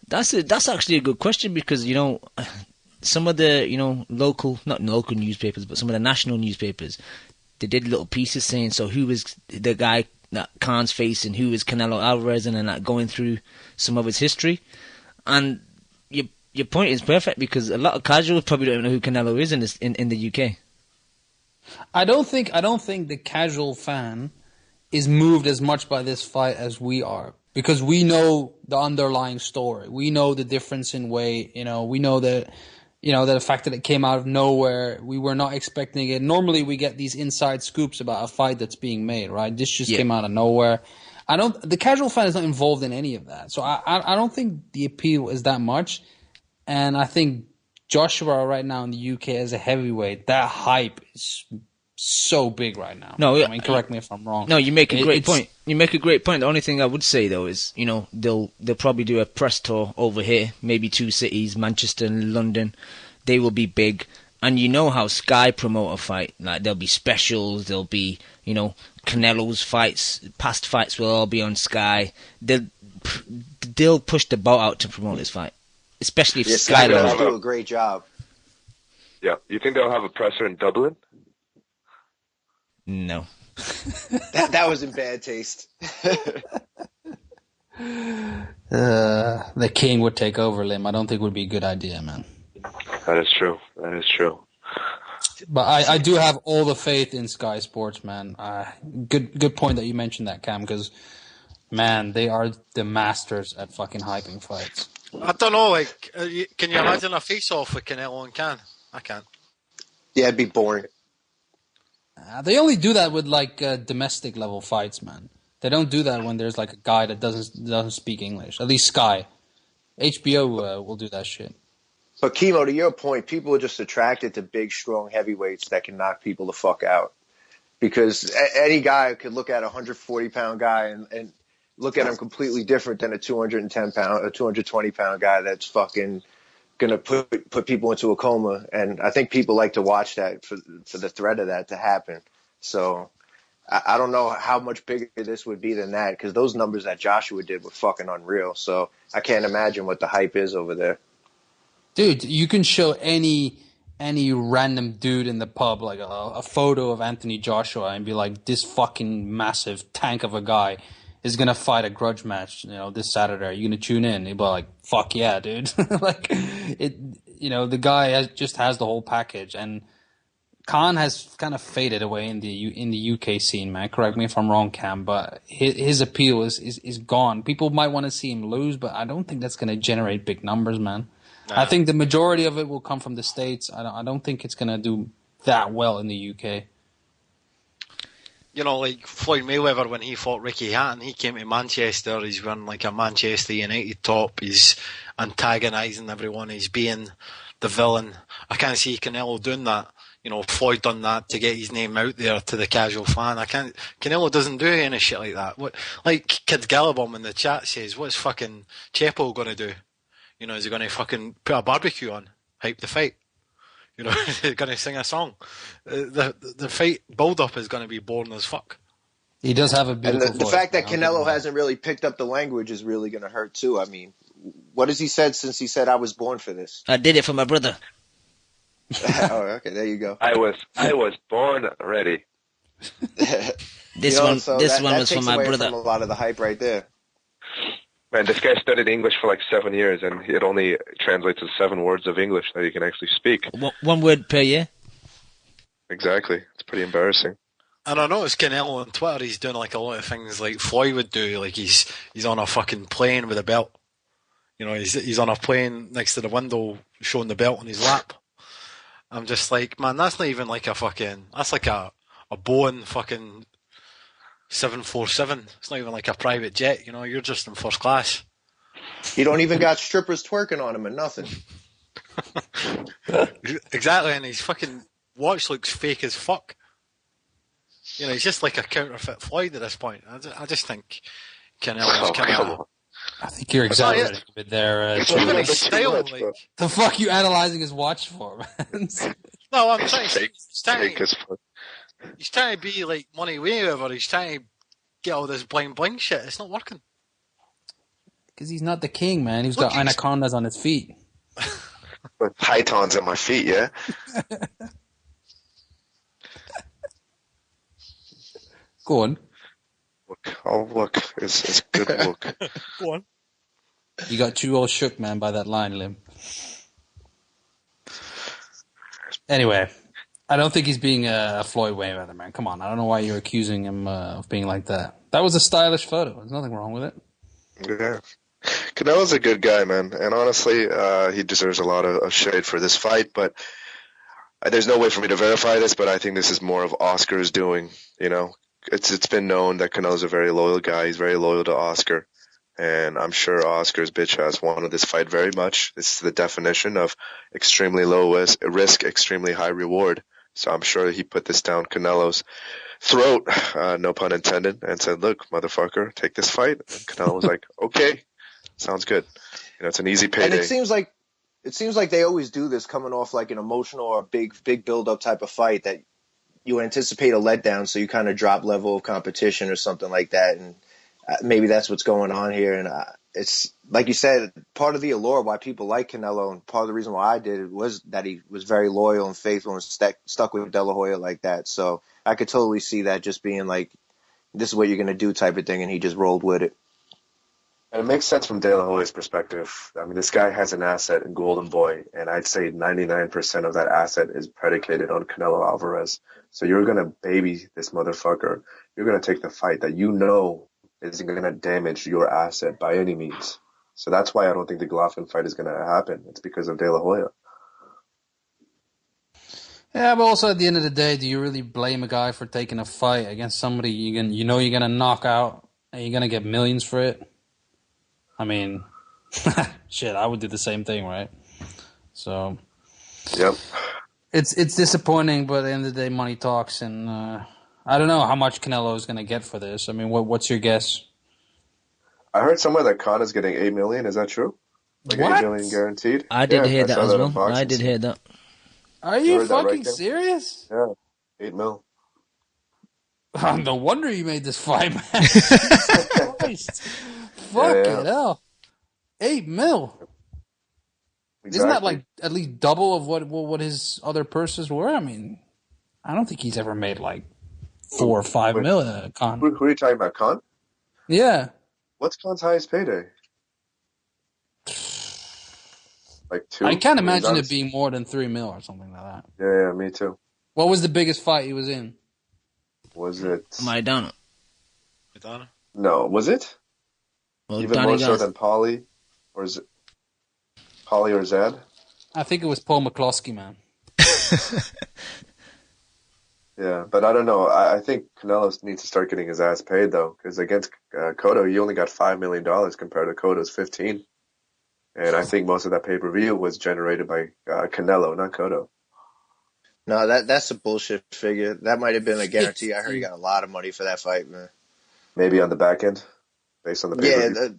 That's actually a good question because, you know, some of the, you know, not local newspapers, but some of the national newspapers, they did little pieces saying, so who was the guy that Khan's facing, who is Canelo Alvarez, and then like going through some of his history. And your point is perfect because a lot of casuals probably don't even know who Canelo is in the UK. I don't think the casual fan is moved as much by this fight as we are. Because we know the underlying story. We know the difference in weight. You know, we know that, you know, the fact that it came out of nowhere. We were not expecting it. Normally we get these inside scoops about a fight that's being made, right? This just came out of nowhere. The casual fan is not involved in any of that. So I don't think the appeal is that much. And I think Joshua right now in the UK as a heavyweight, that hype is so big right now. No, I mean, correct me if I'm wrong. No, you make a great point. You make a great point. The only thing I would say though is, you know, they'll probably do a press tour over here, maybe 2 cities, Manchester and London. They will be big, and you know how Sky promote a fight. Like there'll be specials, there'll be, you know, Canelo's fights, past fights will all be on Sky. They'll push the boat out to promote this fight, especially if Sky will do a great job. Yeah, you think they'll have a presser in Dublin? No. that was in bad taste. The king would take over, Lim. I don't think it would be a good idea, man. That is true. But I do have all the faith in Sky Sports, man. Good point that you mentioned that, Cam, because, man, they are the masters at fucking hyping fights. I don't know, like, can you imagine a face-off with Canelo and Khan? I can't. Yeah, it'd be boring. They only do that with like domestic level fights, man. They don't do that when there's like a guy that doesn't speak English. At least Sky, HBO will do that shit. But Kimo, to your point, people are just attracted to big, strong heavyweights that can knock people the fuck out. Because any guy could look at a 140-pound guy and look at him completely different than a 210-pound, a 220-pound guy that's fucking gonna put people into a coma, and I think people like to watch that for the threat of that to happen. So I don't know how much bigger this would be than that, because those numbers that Joshua did were fucking unreal. So I can't imagine what the hype is over there. Dude, you can show any random dude in the pub like a photo of Anthony Joshua and be like, this fucking massive tank of a guy is gonna fight a grudge match, you know, this Saturday. Are you gonna tune in? He'd be like, fuck yeah, dude. Like, you know, the guy just has the whole package. And Khan has kind of faded away in the UK scene, man. Correct me if I'm wrong, Cam, but his appeal is gone. People might want to see him lose, but I don't think that's gonna generate big numbers, man. Nah. I think the majority of it will come from the States. I don't think it's gonna do that well in the UK. You know, like Floyd Mayweather when he fought Ricky Hatton, he came to Manchester, he's wearing like a Manchester United top, he's antagonising everyone, he's being the villain. I can't see Canelo doing that. You know, Floyd done that to get his name out there to the casual fan. Canelo doesn't do any shit like that. Like Kid Gallibom in the chat says, what's fucking Chepo gonna do? You know, is he gonna fucking put a barbecue on? Hype the fight? You know, he's going to sing a song. The fight build-up is going to be boring as fuck. He does have a beautiful voice. And the fact that Canelo hasn't really picked up the language is really going to hurt, too. I mean, what has he said since he said, I was born for this? I did it for my brother. Oh, okay, there you go. I was born ready. This one was for my brother. From a lot of the hype right there. Man, this guy studied English for like 7 years, and it only translates to 7 words of English that he can actually speak. One word per year? Exactly. It's pretty embarrassing. And I noticed Canelo on Twitter, he's doing like a lot of things like Floyd would do, like he's on a fucking plane with a belt. You know, he's on a plane next to the window showing the belt on his lap. I'm just like, man, that's not even like a fucking, that's like a Boeing fucking 747. It's not even like a private jet, you know, you're just in first class. You don't even got strippers twerking on him and nothing. Exactly, and his fucking watch looks fake as fuck. You know, he's just like a counterfeit Floyd at this point. I just think Canelo's kind of... I think you're exaggerating a bit there. Even his style, like... The fuck you analyzing his watch for, man? No, I'm trying to... He's He's trying to be like Money Mayweather. He's trying to get all this bling bling shit. It's not working. Because he's not the king, man. He's got anacondas on his feet. with pythons at my feet, yeah? Go on. Look. It's good look. Go on. You got too all shook, man, by that line, Lim. Anyway, I don't think he's being a Floyd Mayweather, man. Come on, I don't know why you're accusing him of being like that. That was a stylish photo. There's nothing wrong with it. Yeah. Canelo's a good guy, man. And honestly, he deserves a lot of shade for this fight, but there's no way for me to verify this, but I think this is more of Oscar's doing, you know. It's been known that Canelo's a very loyal guy. He's very loyal to Oscar. And I'm sure Oscar's bitch has wanted this fight very much. This is the definition of extremely low risk, extremely high reward. So I'm sure he put this down Canelo's throat, no pun intended, and said, look, motherfucker, take this fight. And Canelo was like, okay, sounds good. You know, it's an easy payday. And it seems like they always do this coming off like an emotional or big build-up type of fight that you anticipate a letdown, so you kind of drop level of competition or something like that. And maybe that's what's going on here. And it's like you said, part of the allure why people like Canelo, and part of the reason why I did it was that he was very loyal and faithful and stuck with De La Hoya like that. So I could totally see that just being like, this is what you're going to do type of thing, and he just rolled with it. And it makes sense from De La Hoya's perspective. I mean, this guy has an asset in Golden Boy, and I'd say 99% of that asset is predicated on Canelo Alvarez. So you're going to baby this motherfucker. You're going to take the fight that you know isn't going to damage your asset by any means. So that's why I don't think the Golovkin fight is going to happen. It's because of De La Hoya. Yeah, but also at the end of the day, do you really blame a guy for taking a fight against somebody you know you're going to knock out and you're going to get millions for it? I mean, shit, I would do the same thing, right? So, yep. It's disappointing, but at the end of the day, money talks, and I don't know how much Canelo is going to get for this. I mean, what's your guess? I heard somewhere that Khan is getting $8 million. Is that true? Like what? $8 million guaranteed? I did hear that as well. I did hear that. Are you fucking right, serious? Yeah, $8 million. No wonder you made this fight, man. Christ. Fucking hell. $8 million. Exactly. Isn't that like at least double of what his other purses were? I mean, I don't think he's ever made like $4 or $5 million. Khan. Who are you talking about, Khan? Yeah. What's Khan's highest payday? Like 2? I can't imagine it being more than $3 million or something like that. Yeah, me too. What was the biggest fight he was in? Was it Maidana? No, was it? Well, even more so than Paulie? Or is it Paulie or Zed? I think it was Paul McCloskey, man. Yeah, but I don't know. I think Canelo needs to start getting his ass paid, though, because against Cotto, he only got $5 million compared to Cotto's 15. And I think most of that pay-per-view was generated by Canelo, not Cotto. No, that's a bullshit figure. That might have been a guarantee. I heard he got a lot of money for that fight, man. Maybe on the back end, based on the pay-per-view.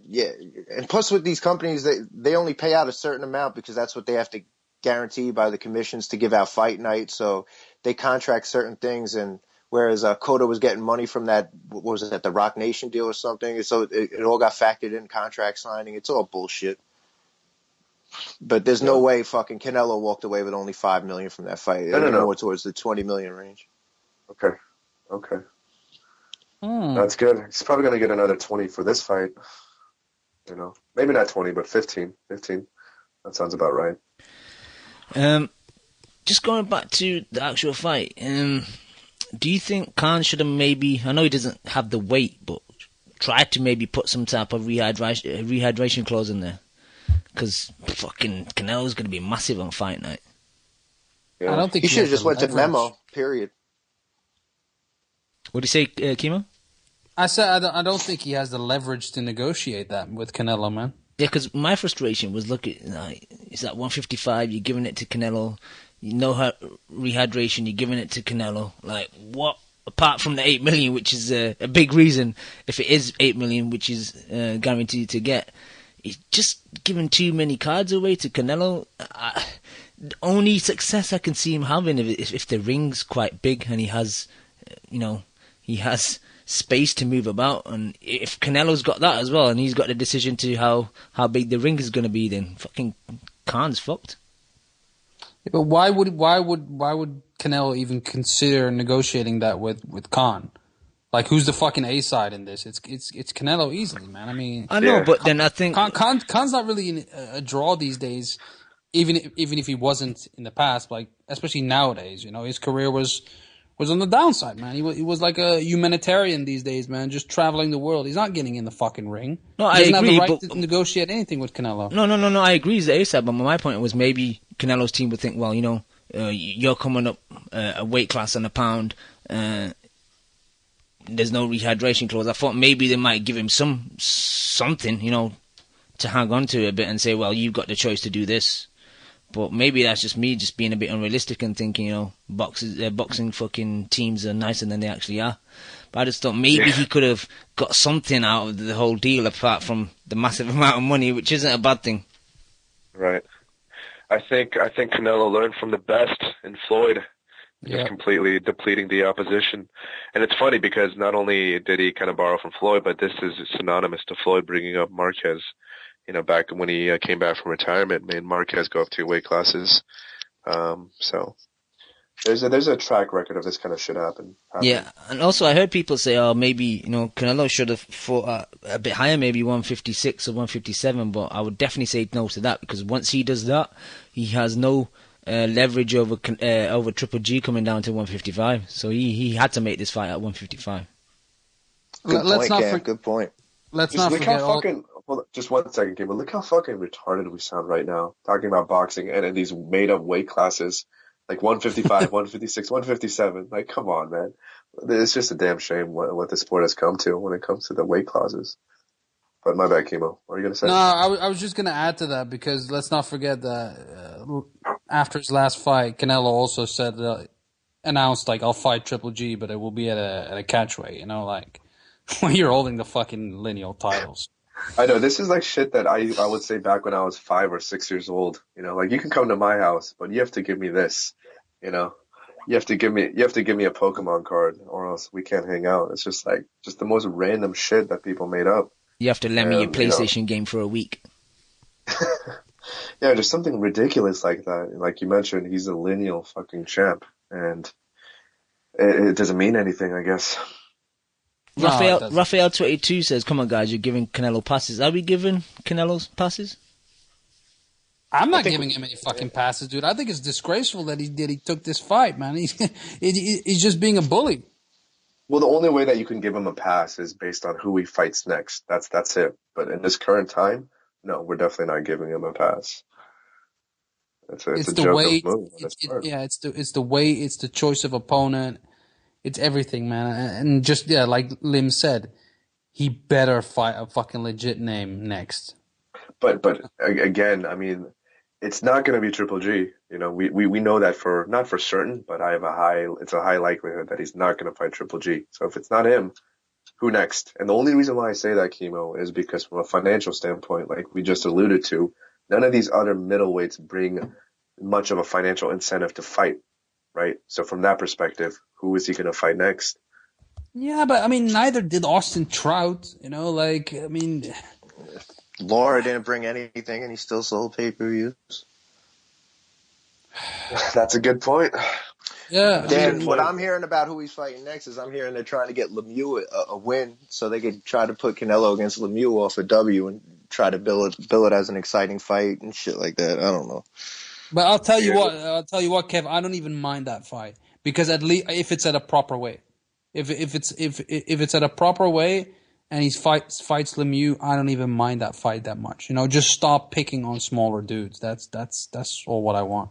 Yeah. And plus with these companies, they only pay out a certain amount because that's what they have to guarantee by the commissions to give out fight night. So they contract certain things, and whereas Cotto was getting money from that, what was it, the Rock Nation deal or something? So it all got factored in contract signing. It's all bullshit. But there's no way fucking Canelo walked away with only $5 million from that fight. No. More towards the $20 million range. Okay. That's good. He's probably going to get another 20 for this fight. You know, maybe not 20, but 15. That sounds about right. Just going back to the actual fight, do you think Khan should have maybe, I know he doesn't have the weight, but tried to maybe put some type of rehydration clause in there? because fucking Canelo's going to be massive on fight night. Yeah. I don't think he should have has just the went to leverage. Memo. Period. What do you say, Kimo? I said I don't think he has the leverage to negotiate that with Canelo, man. Yeah, because my frustration was, look at, it's at 155, you're giving it to Canelo. You know her rehydration, you're giving it to Canelo. Like, what? Apart from the 8 million, which is a big reason, if it is 8 million, which is guaranteed to get, it's just giving too many cards away to Canelo. The only success I can see him having if the ring's quite big and he has, he has space to move about, and if Canelo's got that as well, and he's got the decision to how big the ring is going to be, then fucking Khan's fucked. Yeah, but why would Canelo even consider negotiating that with Khan? Like, who's the fucking A side in this? It's Canelo easily, man. I mean, I know, but then I think Khan's not really in a draw these days. Even if he wasn't in the past, like especially nowadays, his career was on the downside, man. He was like a humanitarian these days, man, just traveling the world. He's not getting in the fucking ring. No, he doesn't I agree, have the right but to negotiate anything with Canelo. No, I agree he's the A side, but my point was maybe Canelo's team would think, well, you're coming up a weight class and a pound. There's no rehydration clause. I thought maybe they might give him something, to hang on to a bit and say, well, you've got the choice to do this. But maybe that's just me just being a bit unrealistic and thinking, boxing fucking teams are nicer than they actually are. But I just thought maybe he could have got something out of the whole deal apart from the massive amount of money, which isn't a bad thing. Right. I think Canelo learned from the best in Floyd, just completely depleting the opposition. And it's funny because not only did he kind of borrow from Floyd, but this is synonymous to Floyd bringing up Marquez. Back when he came back from retirement, made Marquez go up 2 weight classes. So there's a track record of this kind of shit happening. Yeah, and also I heard people say, oh, maybe Canelo should have fought a bit higher, maybe 156 or 157. But I would definitely say no to that, because once he does that, he has no leverage over Triple G coming down to 155. So he had to make this fight at 155. Good point. Let's not forget. Hold on, just 1 second, Kimo. Look how fucking retarded we sound right now, talking about boxing and in these made-up weight classes, like 155, 156, 157. Like, come on, man. It's just a damn shame what the sport has come to when it comes to the weight classes. But my bad, Kimo. What are you going to say? No, I was just going to add to that, because let's not forget that after his last fight, Canelo also said, announced, like, I'll fight Triple G, but it will be at a catchweight, like, when you're holding the fucking lineal titles. I know, this is like shit that I would say back when I was 5 or 6 years old. Like, you can come to my house, but you have to give me this. You have to give me a Pokemon card, or else we can't hang out. It's just the most random shit that people made up. You have to lend me your PlayStation game for a week. Yeah, just something ridiculous like that. Like you mentioned, he's a lineal fucking champ, and it doesn't mean anything, I guess. Raphael 22 says, come on guys, you're giving Canelo passes. Are we giving Canelo's passes? I'm not giving him any fucking passes, dude. I think it's disgraceful that he took this fight, man. He's just being a bully. Well, the only way that you can give him a pass is based on who he fights next. That's it. But in this current time, no, we're definitely not giving him a pass. It's a joke move. It's the weight, it's the choice of opponent. It's everything, man. And just, like Lim said, he better fight a fucking legit name next. But again, I mean, it's not going to be Triple G. We know that not for certain, but it's a high likelihood that he's not going to fight Triple G. So if it's not him, who next? And the only reason why I say that, Kimo, is because from a financial standpoint, like we just alluded to, none of these other middleweights bring much of a financial incentive to fight. Right? So from that perspective, who is he going to fight next? Yeah, but I mean, neither did Austin Trout. Laura didn't bring anything, and he still sold pay-per-views. That's a good point. Yeah. Dan, what I'm hearing about who he's fighting next is I'm hearing they're trying to get Lemieux a win, so they could try to put Canelo against Lemieux off a W and try to bill it as an exciting fight and shit like that. I don't know. But I'll tell you what, Kev. I don't even mind that fight, because at least if it's at a proper way, if it's at a proper way, and he fights Lemieux, I don't even mind that fight that much. You know, just stop picking on smaller dudes. That's all what I want.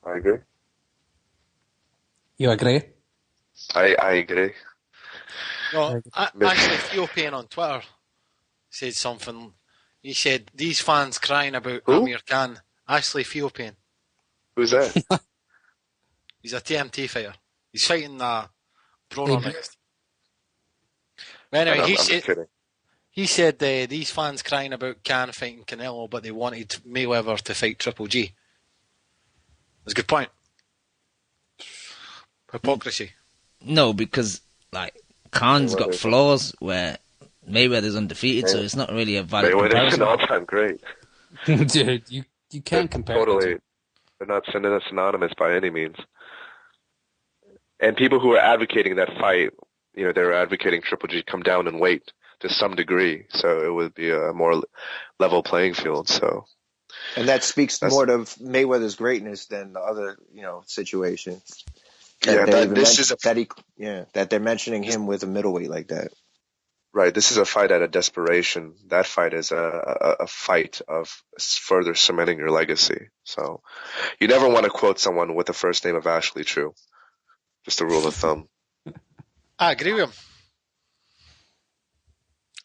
I agree. You agree? I agree. No, actually, Ethiopian on Twitter said something. He said, these fans crying about Who? Amir Khan. Ashley Ethiopian. Who's that? He's a TMT fighter. He's fighting Broner next. But anyway, I'm just kidding. he said these fans crying about Khan fighting Canelo, but they wanted Mayweather to fight Triple G. That's a good point. Hypocrisy. No, because like Khan's got flaws where Mayweather's undefeated, so it's not really a valid Mayweather's comparison. an all-time great. Dude, you can't compare. Totally. They're not synonymous by any means. And people who are advocating that fight, you know, they're advocating Triple G come down and weight to some degree, so it would be a more level playing field. So, and that speaks more to Mayweather's greatness than the other, you know, situation. That they're mentioning him with a middleweight like that. Right. This is a fight out of desperation. That fight is a fight of further cementing your legacy. So, you never want to quote someone with the first name of Ashley True. Just a rule of thumb. I agree with him.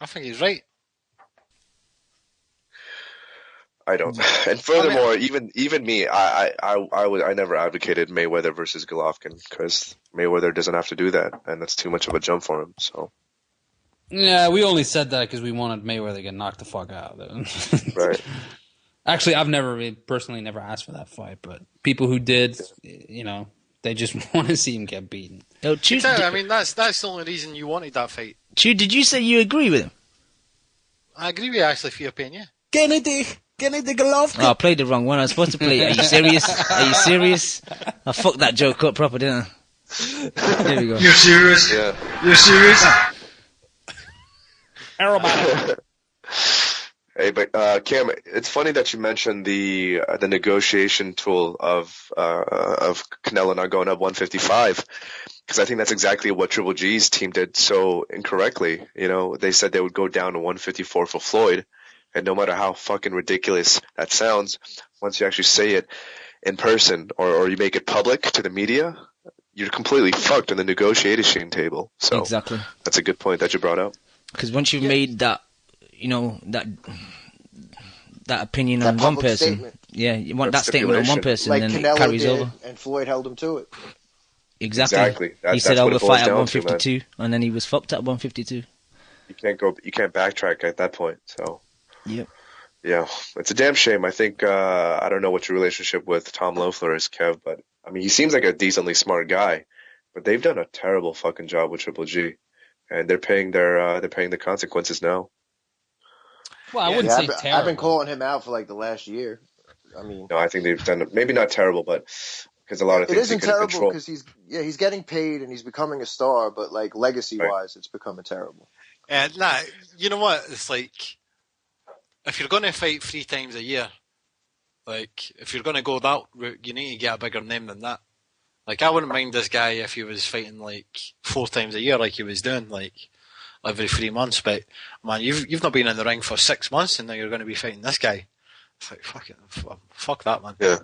I think he's right. I don't. And furthermore, even me, I never advocated Mayweather versus Golovkin because Mayweather doesn't have to do that, and that's too much of a jump for him. So. Yeah, we only said that because we wanted Mayweather to get knocked the fuck out. Right. Actually, I've personally never asked for that fight, but people who did, you know, they just want to see him get beaten. No, I mean, that's the only reason you wanted that fight. Chew, did you say you agree with him? I agree with Ashley for your opinion. Kennedy Golovkin. Oh, I played the wrong one. I was supposed to play. Are you serious? Are you serious? I fucked that joke up proper, didn't I? There we go. You're serious? Yeah. You're serious? Hey, but Cam, it's funny that you mentioned the negotiation tool of Canelo not going up 155, because I think that's exactly what Triple G's team did so incorrectly. You know, they said they would go down to 154 for Floyd, and no matter how fucking ridiculous that sounds, once you actually say it in person or you make it public to the media, you're completely fucked on the negotiation table. So exactly, that's a good point that you brought up. Because once you've made that, you know, that opinion on one person, statement. Yeah, you want that statement on one person, like and Canelo it carries did, over. And Floyd held him to it. Exactly. He said, "I'll fight at 152," to, and then he was fucked at 152. You can't backtrack at that point. So, yep. Yeah, it's a damn shame. I think I don't know what your relationship with Tom Loeffler is, Kev, but I mean, he seems like a decently smart guy, but they've done a terrible fucking job with Triple G, and they're paying the consequences now. Well, I wouldn't say terrible. I've been calling him out for like the last year. I mean, no, I think they've done it. Maybe not terrible, but because a lot of things it isn't terrible because he's getting paid and he's becoming a star, but like legacy wise, It's becoming terrible. Nah, you know what? It's like if you're going to fight 3 times a year, like if you're going to go that route, you need to get a bigger name than that. Like I wouldn't mind this guy if he was fighting like 4 times a year, like he was doing, like every 3 months. But man, you've not been in the ring for 6 months, and now you're going to be fighting this guy. It's like fuck that, man. Yeah.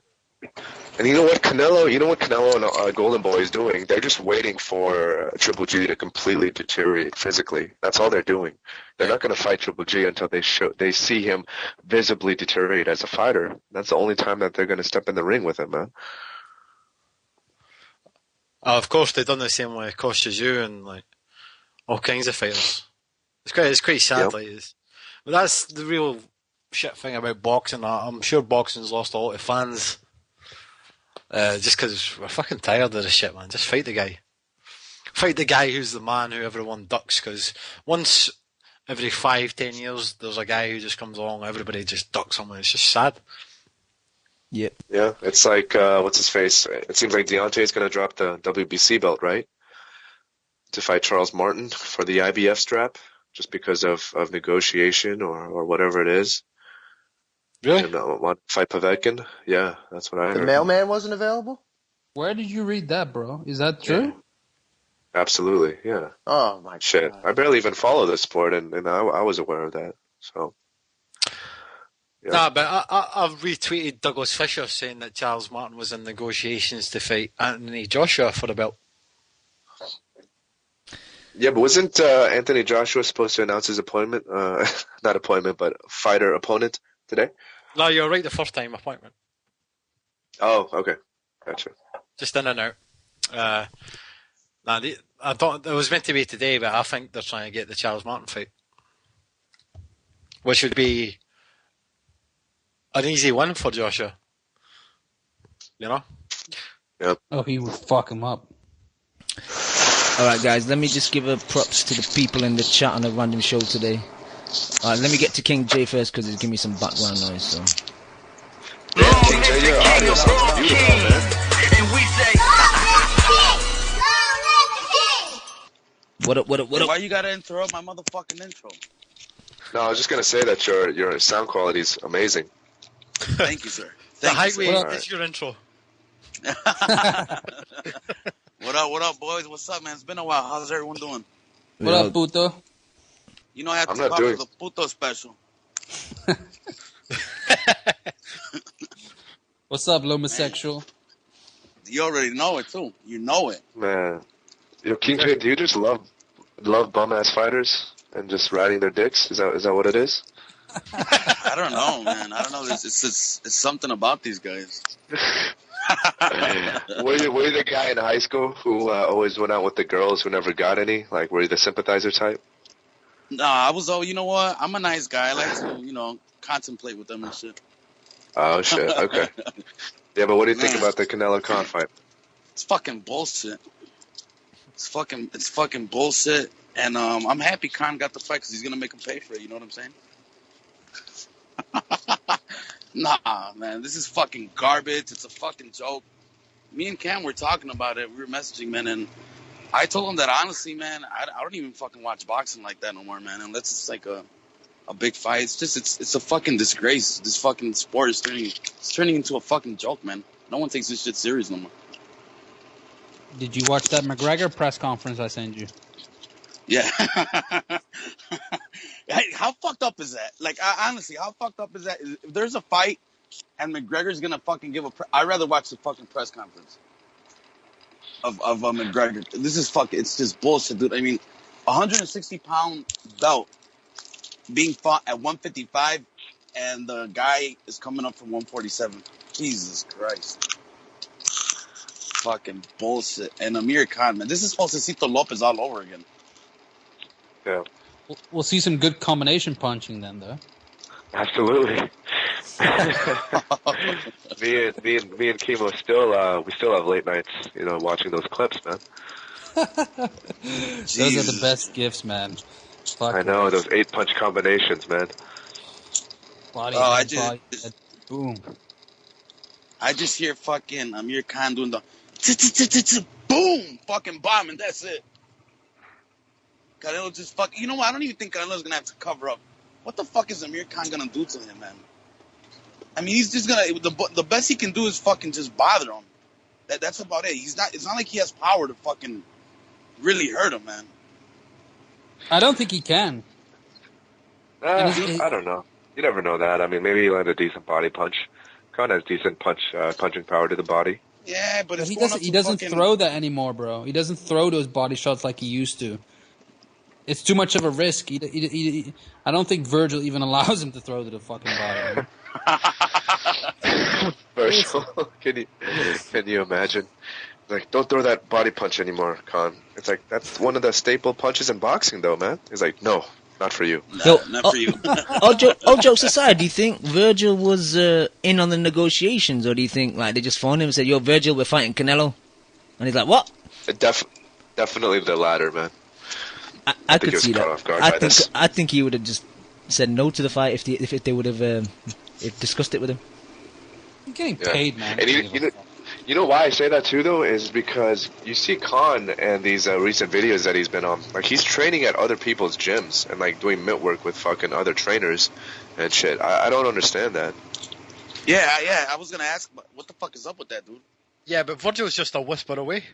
And you know what Canelo and Golden Boy is doing? They're just waiting for Triple G to completely deteriorate physically. That's all they're doing. They're not going to fight Triple G until they see him visibly deteriorate as a fighter. That's the only time that they're going to step in the ring with him, man. Of course, they've done the same with Kostya and like all kinds of fighters. It's quite sad, like this. But that's the real shit thing about boxing. I'm sure boxing's lost a lot of fans. Just because we're fucking tired of this shit, man. Just fight the guy. Fight the guy who's the man who everyone ducks, because once every 5-10 years there's a guy who just comes along, everybody just ducks him, and it's just sad. Yep. Yeah, it's like, what's his face? It seems like Deontay's going to drop the WBC belt, right? To fight Charles Martin for the IBF strap, just because of negotiation or whatever it is. Really? And want to fight Povetkin? Yeah, that's what I heard. The mailman wasn't available? Where did you read that, bro? Is that true? Absolutely, yeah. Oh my Shit, god. I barely even follow this sport, and I was aware of that. So, yeah. Nah, but I've retweeted Douglas Fisher saying that Charles Martin was in negotiations to fight Anthony Joshua for the belt. Yeah, but wasn't Anthony Joshua supposed to announce his appointment? Not appointment, but fighter opponent today? No, you're right the first time appointment. Oh, okay. Gotcha. Just in and out. I thought it was meant to be today, but I think they're trying to get the Charles Martin fight. Which would be an easy win for Joshua. You know? Oh, he would fuck him up. Alright guys, let me just give a props to the people in the chat on a random show today. Alright, let me get to King J first because it's giving me some background noise, so. King J, your audio sounds beautiful, man. What up? Why you gotta interrupt my motherfucking intro? No, I was just gonna say that your sound quality is amazing. Thank you, sir. The Thank you, sir. highway is your intro. What up, boys? What's up, man? It's been a while. How's everyone doing? What up, puto? You know I have I'm to not pop doing- for the puto special. What's up, homosexual? You already know it too. You know it. Man, King J, do you just love bum ass fighters and just riding their dicks? Is that what it is? I don't know, man. I don't know. It's something about these guys. Were you the guy in high school who always went out with the girls who never got any? Like, were you the sympathizer type? No, I was. Oh, you know what? I'm a nice guy. I like to, contemplate with them and shit. Oh shit. Okay. Yeah, but what do you think Man. about the Canelo Khan fight? It's fucking bullshit. It's fucking bullshit. And I'm happy Khan got the fight because he's gonna make him pay for it. You know what I'm saying? Nah, man, this is fucking garbage. It's a fucking joke. Me and Cam were talking about it. We were messaging, man, and I told him that honestly, man, I don't even fucking watch boxing like that no more, man. Unless it's like a big fight. It's a fucking disgrace. This fucking sport is turning into a fucking joke, man. No one takes this shit serious no more. Did you watch that McGregor press conference I sent you? Yeah. Hey, how fucked up is that? Like, honestly, how fucked up is that? If there's a fight and McGregor's gonna fucking give I'd rather watch the fucking press conference of McGregor. This is fucking, it's just bullshit, dude. I mean, 160-pound belt being fought at 155 and the guy is coming up from 147. Jesus Christ. Fucking bullshit. And Amir Khan, man, this is Josecito Lopez all over again. Yeah. We'll see some good combination punching then, though. Absolutely. me and Kimo we still have late nights, watching those clips, man. Those are the best gifts, man. Fuck I know, those 8-punch combinations, man. Body, I head, boom. I just hear fucking Amir Khan doing the boom, fucking bomb, and that's it. Canelo just you know what? I don't even think Canelo's gonna have to cover up. What the fuck is Amir Khan gonna do to him, man? I mean, he's just gonna, the best he can do is fucking just bother him. That's about it. It's not like he has power to fucking really hurt him, man. I don't think he can. I don't know. You never know that. I mean, maybe he'll have a decent body punch. Khan has decent punching power to the body. Yeah, but He doesn't throw that anymore, bro. He doesn't throw those body shots like he used to. It's too much of a risk. I don't think Virgil even allows him to throw to the fucking body. Virgil, can you imagine? Like, don't throw that body punch anymore, Khan. It's like, that's one of the staple punches in boxing, though, man. He's like, no, not for you. Not for you. All jokes aside, do you think Virgil was in on the negotiations, or do you think like they just phoned him and said, "Yo, Virgil, we're fighting Canelo," and he's like, "What?" Definitely the latter, man. I could see caught off guard that. by this. I think he would have just said no to the fight if they would have discussed it with him. You're getting paid, man. And you know why I say that too, though, is because you see Khan and these recent videos that he's been on. Like, he's training at other people's gyms and like doing mitt work with fucking other trainers and shit. I don't understand that. Yeah. I was gonna ask, what the fuck is up with that, dude? Yeah, but Virgil's just a whisper away.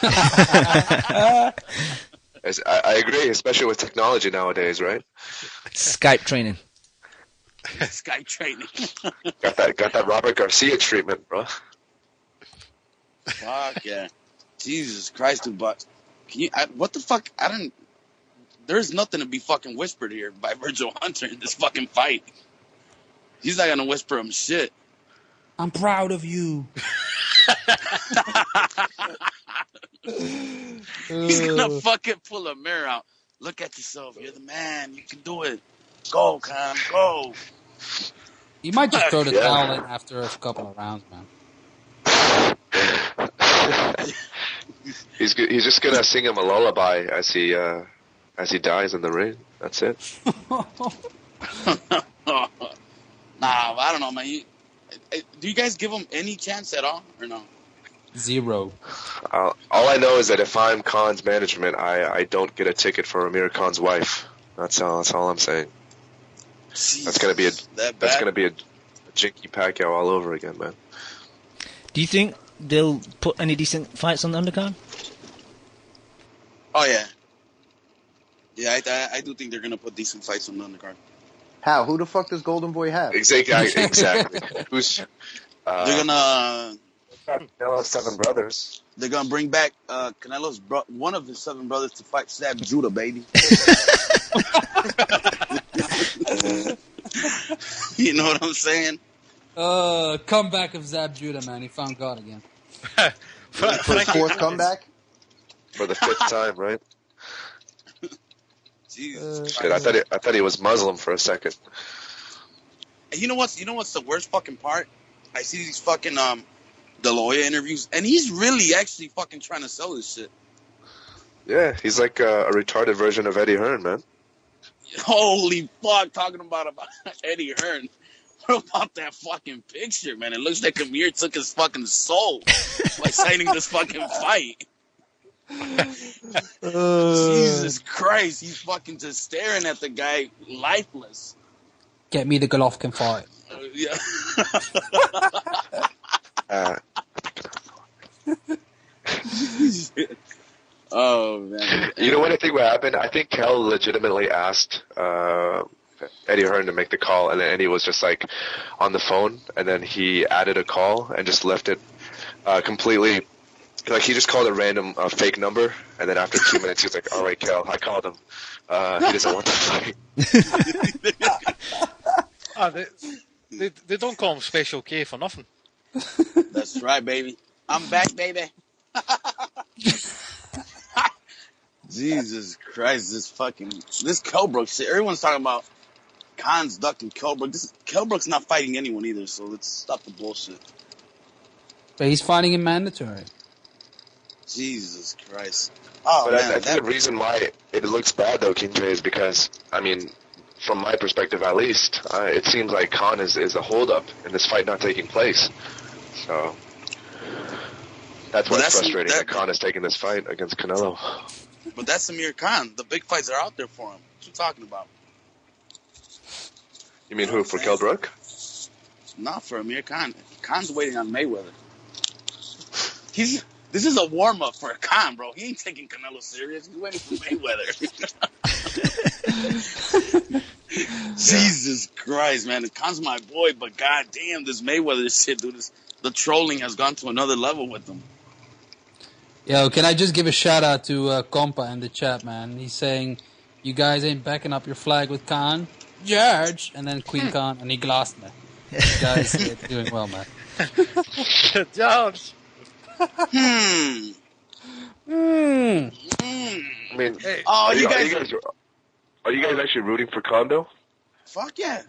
I agree, especially with technology nowadays, right? Skype training. Sky training. Got that Robert Garcia treatment, bro. Fuck yeah. Jesus Christ, dude, but can you, what the fuck? There's nothing to be fucking whispered here by Virgil Hunter in this fucking fight. He's not gonna whisper him shit. I'm proud of you. He's gonna fucking pull a mirror out. Look at yourself. You're the man. You can do it. Go, Khan. Go. He might just throw the towel in after a couple of rounds, man. He's just gonna sing him a lullaby as he dies in the ring. That's it. Nah, I don't know, man. Do you guys give him any chance at all, or no? 0. All I know is that if I'm Khan's management, I don't get a ticket for Amir Khan's wife. That's all I'm saying. Jeez, That's gonna be a Jinky Pacquiao all over again, man. Do you think they'll put any decent fights on the undercard? Oh yeah, yeah. I do think they're gonna put decent fights on the undercard. How? Who the fuck does Golden Boy have? Exactly. Who's? They're gonna. Canelo's 7 brothers. They're gonna bring back Canelo's one of his 7 brothers to fight Zab Judah, baby. You know what I'm saying? Comeback of Zab Judah, man. He found God again. For his 4th comeback? For the 5th time, right? Jesus. Shit, I thought he was Muslim for a second. And you know what's the worst fucking part? I see these fucking De La Hoya interviews, and he's really actually fucking trying to sell this shit. Yeah, he's like a retarded version of Eddie Hearn, man. Holy fuck, talking about Eddie Hearn. What about that fucking picture, man? It looks like Amir took his fucking soul by signing this fucking fight. Jesus Christ, he's fucking just staring at the guy, lifeless. Get me the Golovkin fight. Yeah. Oh man! You know what I think would happen? I think Kel legitimately asked Eddie Hearn to make the call, and then Eddie was just like on the phone, and then he added a call and just left it completely. Like he just called a random fake number, and then after 2 minutes, he was like, "All right, Kel, I called him. He doesn't want to fight." They don't call him Special K for nothing. That's right, baby. I'm back, baby. Jesus Christ, this Kelbrook shit. Everyone's talking about Khan's ducking Kelbrook. Kelbrook's not fighting anyone either, so let's stop the bullshit. But he's fighting in mandatory. Jesus Christ. Oh, But man, I think the reason why it looks bad, though, Kinjay, is because, I mean, from my perspective at least, it seems like Khan is a holdup in this fight not taking place. So that's why it's frustrating that Khan is taking this fight against Canelo. But that's Amir Khan. The big fights are out there for him. What you talking about? You mean who, for Kell Brook? Not for Amir Khan. Khan's waiting on Mayweather. This is a warm-up for Khan, bro. He ain't taking Canelo serious. He's waiting for Mayweather. Jesus Christ, man. Khan's my boy, but goddamn, this Mayweather shit, dude. The trolling has gone to another level with him. Yo, can I just give a shout-out to Compa in the chat, man? He's saying, you guys ain't backing up your flag with Khan? George! And then Queen Khan, and he glossed me. You guys are doing well, man. George! I mean, Hey. are you guys actually rooting for Khan, though? Fuck yeah.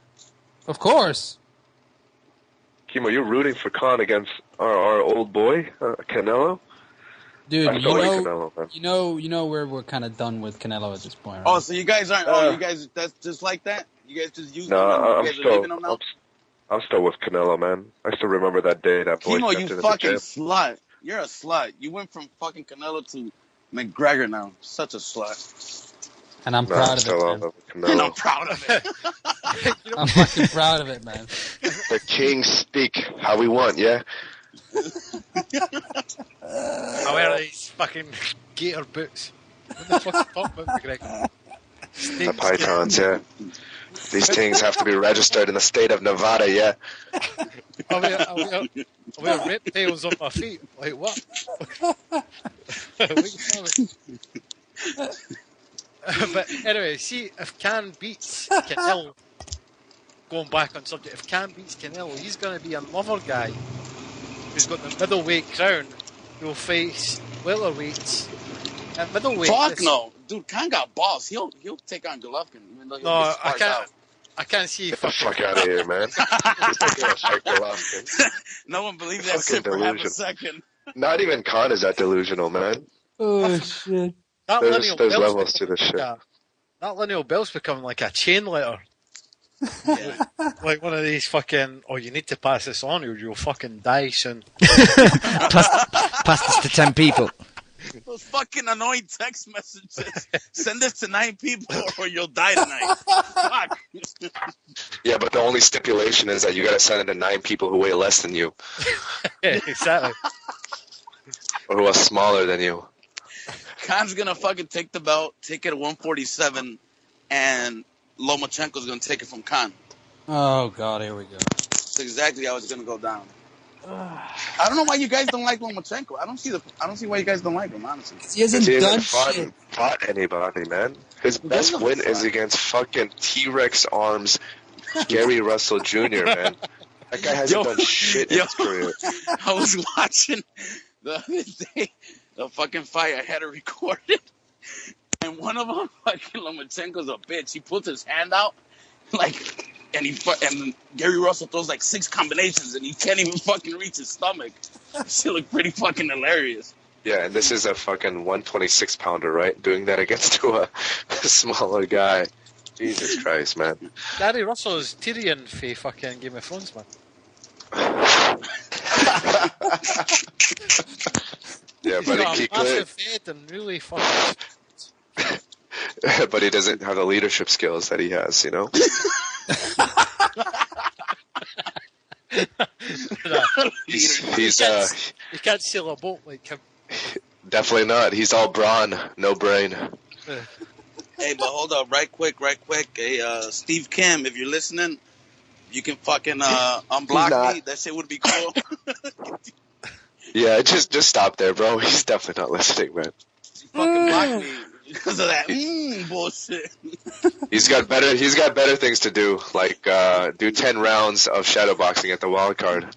Of course. Kimo, you're rooting for Khan against our old boy, Canelo? Dude, I still like Canelo, man. you know we're kind of done with Canelo at this point, right? Oh, so you guys aren't, you guys, that's just like that? You guys just use No, him? You guys are leaving him now? I'm still with Canelo, man. I still remember that day that boy Kimo, stepped you in as a fucking champ. slut. You're a slut. You went from fucking Canelo to McGregor now. Such a slut. And I'm proud of it, man. And I'm proud of it. I'm fucking proud of it, man. The kings speak how we want, yeah? I wear these fucking gator boots. What the fuck are you talking about, McGregor? The pythons, yeah. These things have to be registered in the state of Nevada, yeah. I wear reptiles on my feet. Like, what? What are you talking about? But anyway, see, if Khan beats Canelo, going back on subject, if Khan beats Canelo, he's going to be another guy who's got the middleweight crown who will face welterweights. At middleweight, Fuck no, dude. Khan got balls. He'll take on Golovkin, even though he'll No, get sparred out. I can't see Get the fuck out of here, man. He's not gonna fight Golovkin. No one believed that Fucking shit for half a delusion. second. Not even Khan is that delusional, man. Oh shit! There's levels to this shit. That lineal belt's becoming like a chain letter. Like one of these fucking, you need to pass this on or you'll fucking die soon. Pass this to 10 people. Those fucking annoying text messages. Send this to 9 people or you'll die tonight. Fuck. Yeah, but the only stipulation is that you gotta send it to 9 people who weigh less than you. Yeah, exactly. Or who are smaller than you. Khan's gonna fucking take the belt, take it at 147, and Lomachenko's gonna take it from Khan. Oh god, here we go. That's exactly how it's gonna go down. I don't know why you guys don't like Lomachenko. I don't see why you guys don't like him, honestly. He hasn't He done hasn't shit. fought anybody, man. His best win is against fucking T-Rex arms Gary Russell Jr., man. That guy hasn't done shit in his career. I was watching the other day the fucking fight. I had it recorded, and one of them, fucking Lomachenko's a bitch. He puts his hand out, like, and Gary Russell throws like 6 combinations, and he can't even fucking reach his stomach. Shit look pretty fucking hilarious. Yeah, and this is a fucking 126-pounder, right? Doing that against a smaller guy. Jesus Christ, man. Gary Russell is Tyrion for fucking Game of Thrones, man. Yeah, He's but got he a could. massive head and really fucking... But he doesn't have the leadership skills that he has, you know? He's you can't sail a boat like him. definitely not. He's all brawn, no brain. Hey, but hold up, right quick. Hey, Steve Kim, if you're listening, you can fucking unblock me. That shit would be cool. Yeah, just stop there, bro. He's definitely not listening, man. Fucking block me because of that bullshit. He's got better things to do, like do 10 rounds of shadowboxing at the wild card.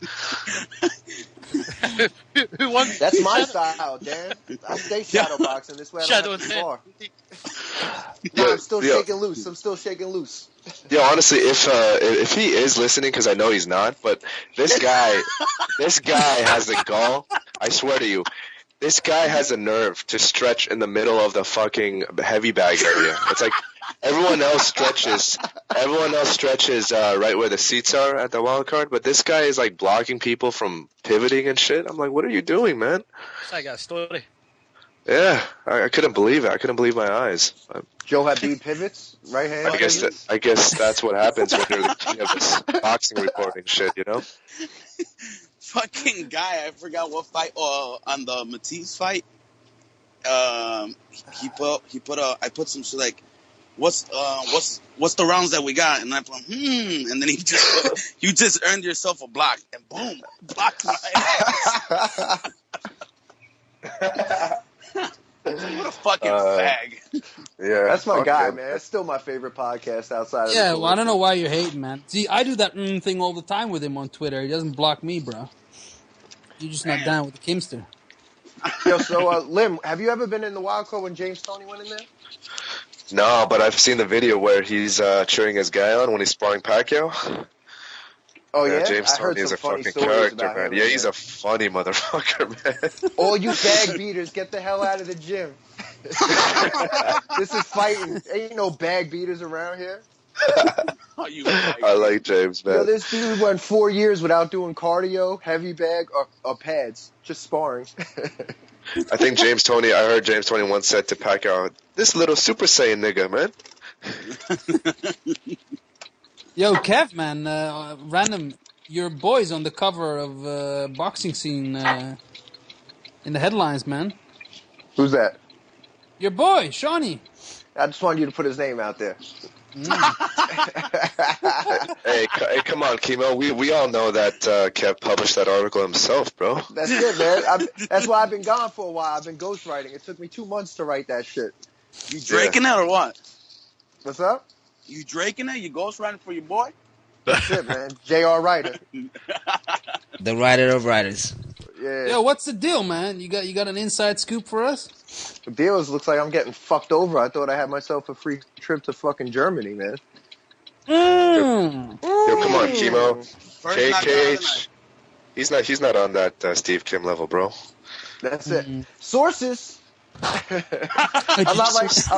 Who won? That's my style, Dan. I stay shadowboxing. This way I don't have to spar. No, I'm still shaking loose. Yeah, honestly, if he is listening, because I know he's not, but this guy has the gall. I swear to you, this guy has a nerve to stretch in the middle of the fucking heavy bag area. It's like everyone else stretches right where the seats are at the wild card, but this guy is like blocking people from pivoting and shit. I'm like, what are you doing, man? I got a story. Yeah, I couldn't believe it. I couldn't believe my eyes. Joe Habib pivots, right hand. I guess that's what happens when you're the king of this boxing reporting shit, you know? Fucking guy, I forgot what fight. On the Matisse fight, he put I put some shit like, what's the rounds that we got? And I put and then he just put, you just earned yourself a block, and boom, blocked my ass. What a fucking fag. Yeah, that's my guy, him. man. That's still my favorite podcast outside of Yeah, well, I don't know why you're hating, man. See, I do that thing all the time with him on Twitter. He doesn't block me, bro. You're just not down with the Kimster. Yo, so, Lim, have you ever been in the wild card when James Toney went in there? No, but I've seen the video where he's cheering his guy on when he's sparring Pacquiao. Oh, yeah? James I heard Toney is a some funny fucking stories character, about man. him, Yeah, he's a funny motherfucker, man. All you bag beaters, get the hell out of the gym. This is fighting. Ain't no bag beaters around here. I like James, man. Yo, this dude went 4 years without doing cardio, heavy bag, or pads, just sparring. I think I heard James Toney once said to Pacquiao, "This little Super Saiyan nigga, man." Yo, Kev, man, random, your boy's on the cover of Boxing Scene in the headlines, man. Who's that? Your boy, Shawnee. I just wanted you to put his name out there. Hey, come on, Kimo. We all know that Kev published that article himself, bro. That's it, man. That's why I've been gone for a while. I've been ghostwriting. It took me 2 months to write that shit. You draking it or what? What's up? You draking it? You ghostwriting for your boy? That's it, man. J.R. Writer. The writer of writers. Yeah. Yo, what's the deal, man? You got an inside scoop for us? The deal is, looks like I'm getting fucked over. I thought I had myself a free trip to fucking Germany, man. Mm. Yo, come on, Kimo. First knockout of the KKH. night. He's not on that Steve Kim level, bro. That's it. Sources. I'm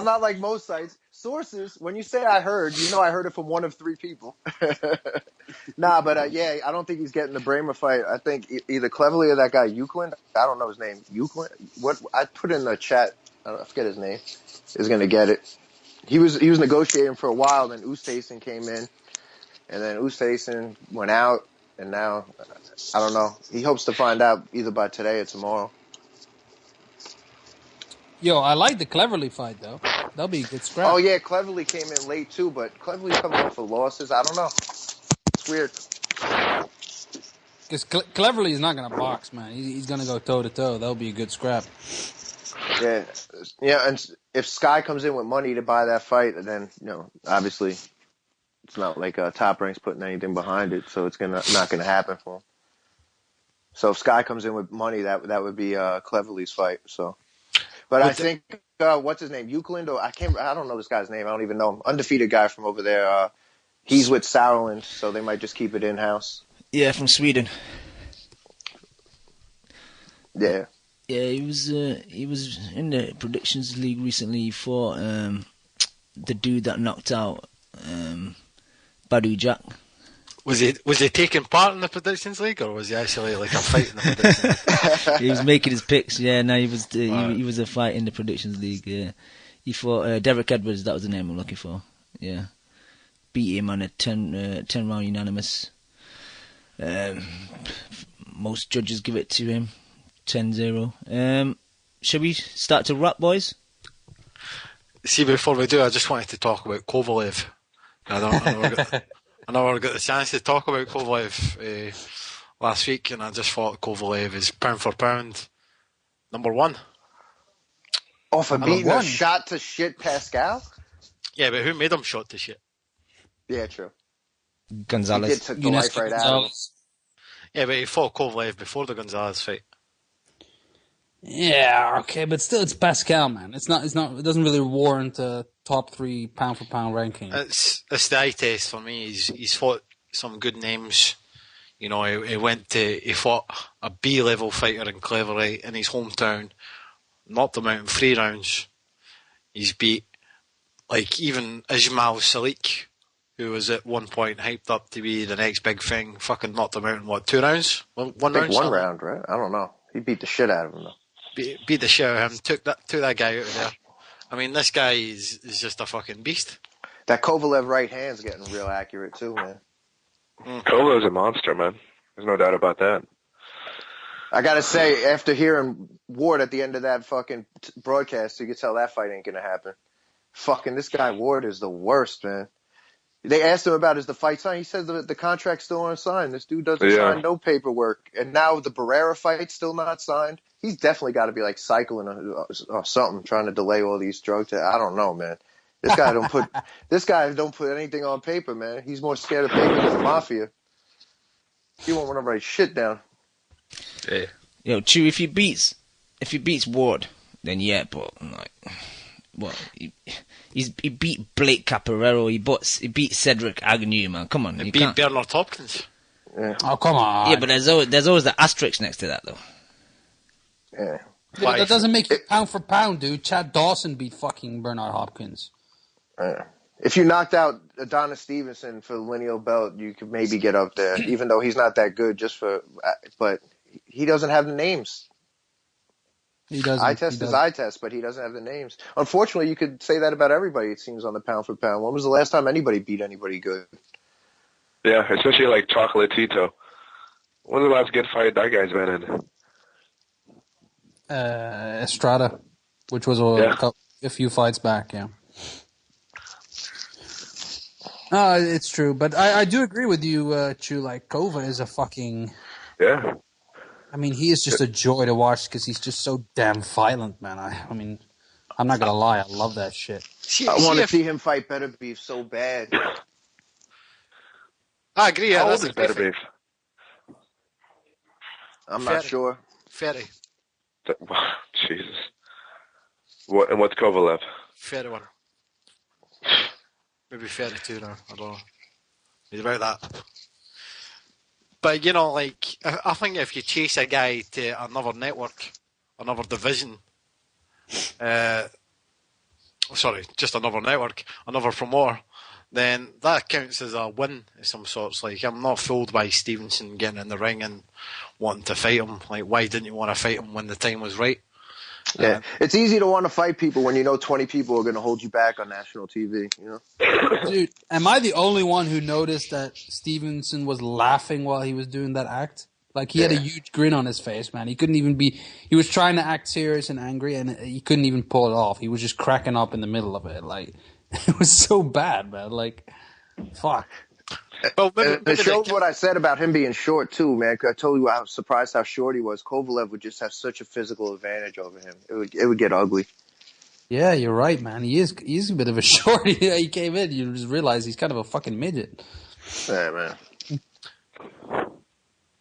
not like most sites. Sources. When you say I heard, I heard it from one of 3 people. Nah, but yeah, I don't think he's getting the Bramer fight. I think either Cleverly or that guy Euclid. I don't know his name. Euclid. What I put in the chat. I forget his name. Is gonna get it. He was negotiating for a while. Then Ustason came in, and then Ustason went out, and now I don't know. He hopes to find out either by today or tomorrow. Yo, I like the Cleverly fight, though. That'll be a good scrap. Oh, yeah, Cleverly came in late, too, but Cleverly's coming off of losses. I don't know. It's weird. Because Cleverly is not going to box, man. He's going to go toe-to-toe. That'll be a good scrap. Yeah, and if Sky comes in with money to buy that fight, then, obviously it's not like Top Rank's putting anything behind it, so it's not going to happen for him. So if Sky comes in with money, that would be Cleverly's fight, so... But I think what's his name? Euclid? Or I don't know this guy's name. I don't even know him. Undefeated guy from over there. He's with Sauerland, so they might just keep it in house. Yeah, from Sweden. Yeah. Yeah, he was in the Predictions League recently for the dude that knocked out Badu Jack. Was he taking part in the Predictions League, or was he actually like a fight in the Predictions League? He was making his picks. Yeah, no, he was he was a fight in the Predictions League. Yeah, he fought Derek Edwards. That was the name I'm looking for. Yeah, beat him on a 10 round unanimous. Most judges give it to him 10-0. Shall we start to wrap, boys? See, before we do, I just wanted to talk about Kovalev. I never got the chance to talk about Kovalev last week, and I just thought Kovalev is pound for pound number 1. Oh, for beating a shot to shit Pascal? Yeah, but who made him shot to shit? Yeah, true. Gonzalez. He did took the life right out of him. Yeah, but he fought Kovalev before the Gonzalez fight. Yeah, okay, but still, it's Pascal, man. It doesn't really warrant a top 3 pound for pound ranking. It's the eye test for me. He's fought some good names. He fought a B level fighter in Cleverly in his hometown, knocked him out in 3 rounds. He's beat even Ismail Salik, who was at one point hyped up to be the next big thing. Fucking knocked him out in 2 rounds? One round? One round, right? I don't know. He beat the shit out of him though. Beat the shit out of him. Took that guy out of there. I mean, this guy is just a fucking beast. That Kovalev right hand's getting real accurate too, man. Kovalev's a monster, man. There's no doubt about that. I gotta say, after hearing Ward at the end of that fucking broadcast, you could tell that fight ain't gonna happen. Fucking this guy Ward is the worst, man. They asked him about the fight sign. He said the contract's still unsigned. This dude doesn't sign no paperwork. And now the Barrera fight's still not signed. He's definitely got to be like cycling or something, trying to delay all these drugs. I don't know, man. This guy don't put anything on paper, man. He's more scared of paper than the mafia. He won't want to write shit down. Yeah. Yo, Chew, if he beats Ward, then yeah, but he beat Blake Caparero. He beat Cedric Agnew, man. Come on, He beat Bernard Hopkins. Yeah. Oh, come on. Yeah, but there's always the asterisk next to that, though. Yeah. Yeah, that doesn't make it pound for pound, dude. Chad Dawson beat fucking Bernard Hopkins. If you knocked out Adonis Stevenson for the lineal belt, you could maybe get up there, even though he's not that good. But he doesn't have the names. He doesn't. Eye test is eye test, but he doesn't have the names. Unfortunately, you could say that about everybody, it seems, on the pound for pound. When was the last time anybody beat anybody good? Yeah, especially like Chocolatito. When's the last good fight that guy's been in? Estrada, which was a few fights back. Yeah. It's true, but I do agree with you, Chu. Like Kova is a fucking. Yeah. I mean, he is just a joy to watch because he's just so damn violent, man. I mean, I'm not gonna lie, I love that shit. I want to see him fight Better Beef so bad. I agree. How That's old is a Better perfect Beef? I'm not sure. 30. Jesus. And what's Kovalev? 31. Maybe 32 now. I don't know. He's about that. But, you know, like, I think if you chase a guy to another network, another division, sorry, just another network, another promoter, then that counts as a win of some sorts. Like, I'm not fooled by Stevenson getting in the ring and wanting to fight him. Like, why didn't you want to fight him when the time was right? Yeah, it's easy to want to fight people when you know 20 people are going to hold you back on national TV, you know? Dude, am I the only one who noticed that Stevenson was laughing while he was doing that act? Like, he had a huge grin on his face, man. He couldn't even be... He was trying to act serious and angry, and he couldn't even pull it off. He was just cracking up in the middle of it. Like, it was so bad, man. Like, fuck. Well, It shows what I said about him being short, too, man. 'Cause I told you I was surprised how short he was. Kovalev would just have such a physical advantage over him. It would get ugly. Yeah, you're right, man. He's a bit of a shorty. He came in, you just realize he's kind of a fucking midget. Yeah, man.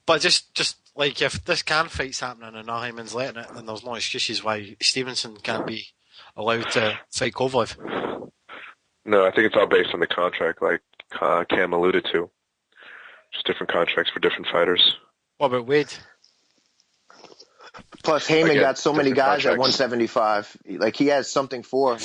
But just like, if this can fight's happening and Hyman's letting it, then there's no excuses why Stevenson can't be allowed to fight Kovalev. No, I think it's all based on the contract, like Cam alluded to. Just different contracts for different fighters. What about Wade? Plus, Heyman Again, got so many different guys at contracts. 175. Like, he has something for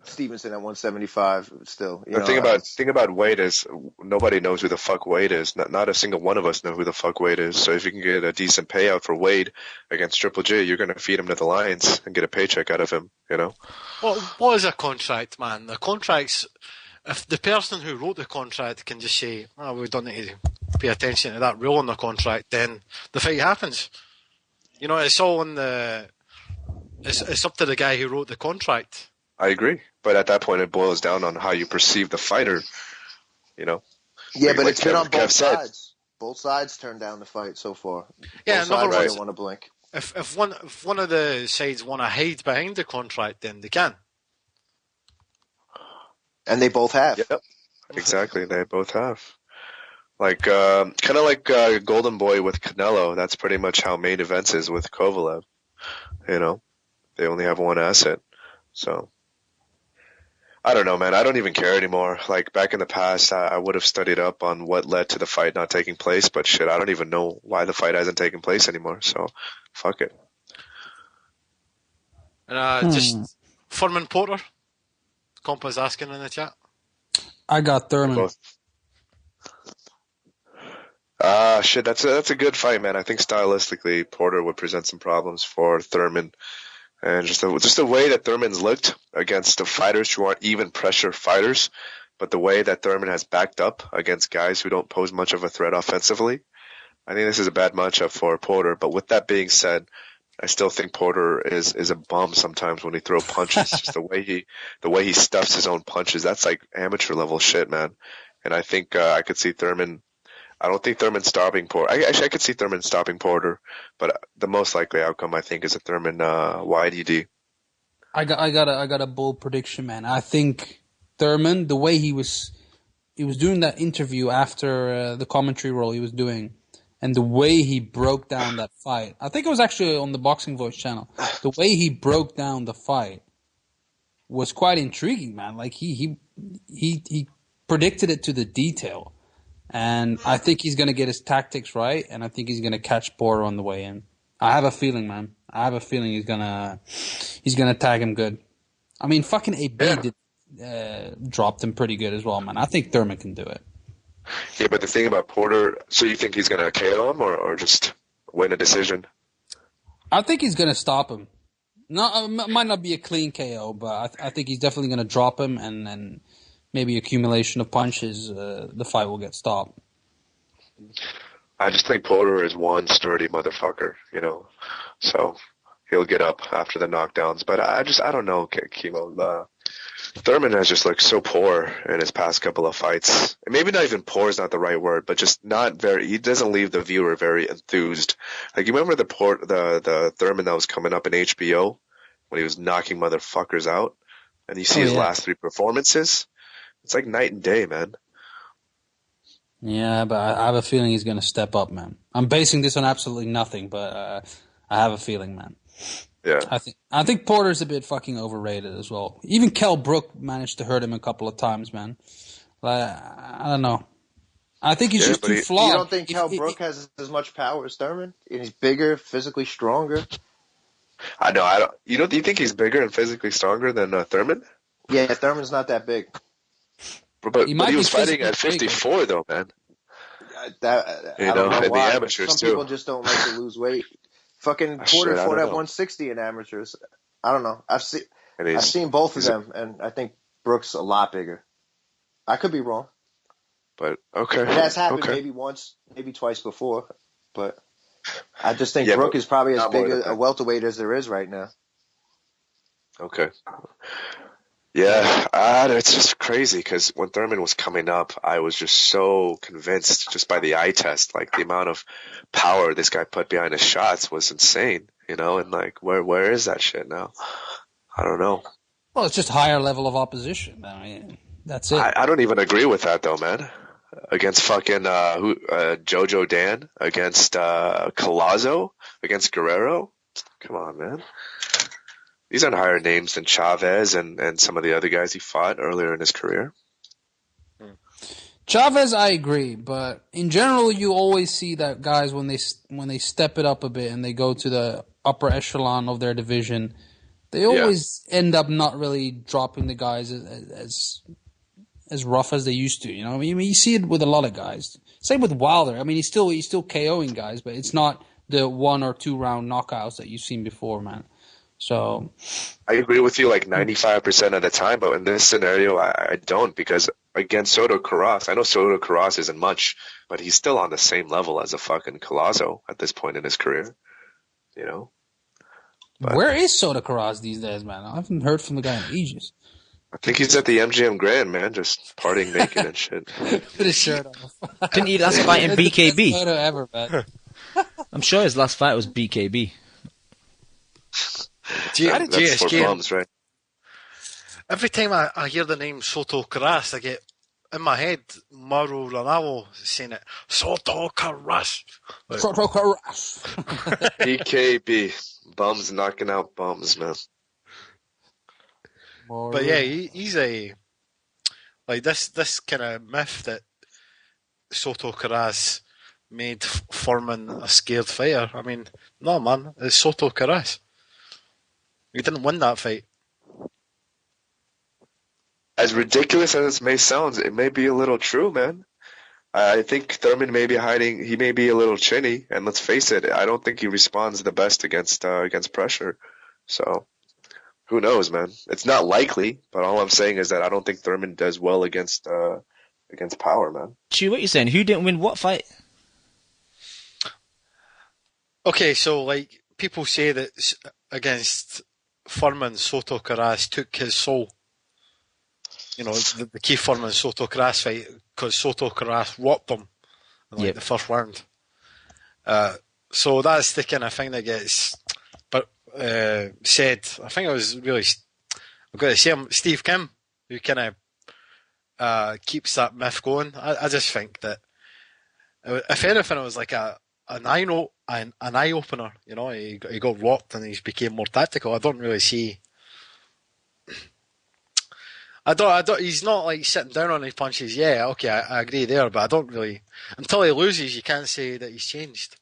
Stevenson at 175 still. You The know, thing about Wade is nobody knows who the fuck Wade is. Not a single one of us know who the fuck Wade is. So if you can get a decent payout for Wade against Triple J, you're going to feed him to the Lions and get a paycheck out of him, you know? Well, what is a contract, man? The contract's... If the person who wrote the contract can just say, "Oh, we don't need to pay attention to that rule in the contract," then the fight happens. You know, it's all in the... It's up to the guy who wrote the contract. I agree. But at that point, it boils down on how you perceive the fighter, you know? yeah, but like it's been on Kev both said. sides. Both sides turned down the fight so far. Yeah, Both in other sides words, didn't want to blink. If one of the sides want to hide behind the contract, then they can. And they both have. Yep. Exactly. They both have. Like, kind of like Golden Boy with Canelo. That's pretty much how main events is with Kovalev. You know, they only have one asset. So, I don't know, man. I don't even care anymore. Like, back in the past, I would have studied up on what led to the fight not taking place, but shit, I don't even know why the fight hasn't taken place anymore. So, fuck it. And just Furman Porter. Compa's asking in the chat. I got Thurman. Both. Shit, that's a good fight, man. I think stylistically, Porter would present some problems for Thurman. And just the way that Thurman's looked against the fighters who aren't even pressure fighters, but the way that Thurman has backed up against guys who don't pose much of a threat offensively, I think this is a bad matchup for Porter. But with that being said, I still think Porter is a bum sometimes when he throws punches. Just the way he stuffs his own punches, that's like amateur level shit, man. And I think I could see Thurman. I don't think Thurman's stopping Porter. I could see Thurman stopping Porter, but the most likely outcome, I think, is a Thurman YDD. I got a bold prediction, man. I think Thurman, the way he was doing that interview after the commentary role he was doing, and the way he broke down that fight. I think it was actually on the Boxing Voice channel. The way he broke down the fight was quite intriguing, man. Like he predicted it to the detail. And I think he's going to get his tactics right, and I think he's going to catch Porter on the way in. I have a feeling, man. I have a feeling he's gonna tag him good. I mean, fucking AB dropped him pretty good as well, man. I think Thurman can do it. Yeah, but the thing about Porter, so you think he's going to KO him or just win a decision? I think he's going to stop him. No, it might not be a clean KO, but I think he's definitely going to drop him, and then maybe accumulation of punches, the fight will get stopped. I just think Porter is one sturdy motherfucker, you know. So he'll get up after the knockdowns. But I don't know, Kimo. Thurman has just looked so poor in his past couple of fights. Maybe not even poor is not the right word, but just not very. He doesn't leave the viewer very enthused. Like you remember the Thurman that was coming up in HBO when he was knocking motherfuckers out, and you see his last 3 performances. It's like night and day, man. Yeah, but I have a feeling he's going to step up, man. I'm basing this on absolutely nothing, but I have a feeling, man. Yeah. I think Porter's a bit fucking overrated as well. Even Kell Brook managed to hurt him a couple of times, man. Like, I don't know. I think he's just too flawed. You don't think Kell Brook has as much power as Thurman? He's bigger, physically stronger. I know. I don't. You think he's bigger and physically stronger than Thurman? Yeah, Thurman's not that big. But he was fighting at 54, though, man. I don't know why. The amateurs Some people just don't like to lose weight. Fucking Porter fought at 160 in amateurs. I don't know. I've seen both of them, and I think Brook's a lot bigger. I could be wrong. But, okay. It has happened maybe once, maybe twice before. But I just think Brook is probably as big a welterweight as there is right now. Okay. Yeah, it's just crazy because when Thurman was coming up, I was just so convinced just by the eye test, like the amount of power this guy put behind his shots was insane, you know, and like where is that shit now? I don't know. Well, it's just higher level of opposition. I mean, that's it. I don't even agree with that though, man. Against fucking Jojo Dan, against Collazo, against Guerrero. Come on, man. These aren't higher names than Chavez and some of the other guys he fought earlier in his career. Chavez, I agree, but in general, you always see that guys when they step it up a bit and they go to the upper echelon of their division, they always end up not really dropping the guys as rough as they used to. You know, I mean, you see it with a lot of guys. Same with Wilder. I mean, he's still KOing guys, but it's not the 1 or 2 round knockouts that you've seen before, man. So I agree with you like 95% of the time, but in this scenario, I don't, because against Soto Karass, I know Soto Karass isn't much, but he's still on the same level as a fucking Collazo at this point in his career, you know? But where is Soto Karass these days, man? I haven't heard from the guy in ages. I think he's at the MGM Grand, man, just partying naked and shit. Put his shirt off. Didn't he last fight in BKB? Photo ever, man. I'm sure his last fight was BKB. That's for bums, right? Every time I hear the name Soto Karass, I get in my head Mauro Ranallo saying it. Soto Karass. Soto Karass. BKB. Bums knocking out bums, man. But yeah, he's a like this kind of myth that Soto Karass made Foreman a scared fighter. I mean, no, man, it's Soto Karass. He didn't win that fight. As ridiculous as it may sound, it may be a little true, man. I think Thurman may be hiding. He may be a little chinny, and let's face it, I don't think he responds the best against pressure. So, who knows, man? It's not likely, but all I'm saying is that I don't think Thurman does well against power, man. Chew, what you saying? Who didn't win what fight? Okay, so like people say that against Furman, Soto Karass took his soul. You know, the key Furman Soto Karass fight, because Soto Karass whopped him in the first round. So that's the kind of thing that gets said. I think it was really, I've got to say, Steve Kim, who kind of keeps that myth going. I just think that, if anything, it was like an eye opener. You know, he got rocked and he became more tactical. I don't really see. I don't. He's not like sitting down on his punches. Yeah, okay, I agree there, but I don't really. Until he loses, you can't say that he's changed.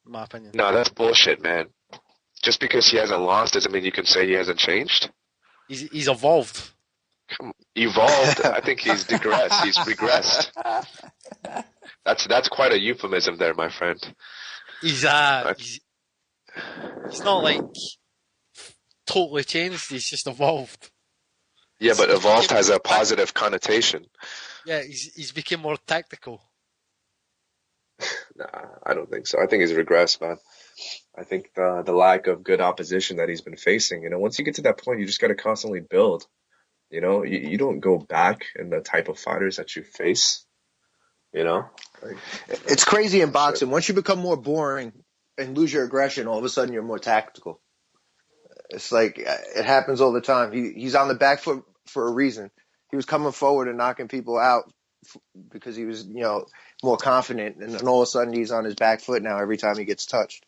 In my opinion. No, that's bullshit, man. Just because he hasn't lost doesn't mean you can say he hasn't changed. He's evolved. Evolved? I think he's digressed. He's regressed. That's quite a euphemism there, my friend. He's not like totally changed. He's just evolved. Yeah, but evolved has a positive connotation. Yeah, he's become more tactical. Nah, I don't think so. I think he's regressed, man. I think the lack of good opposition that he's been facing, once you get to that point, you just got to constantly build. You don't go back in the type of fighters that you face, Like, It's crazy in boxing. Once you become more boring and lose your aggression, all of a sudden you're more tactical. It's like it happens all the time. He's on the back foot for a reason. He was coming forward and knocking people out because he was, more confident, and then all of a sudden he's on his back foot now every time he gets touched.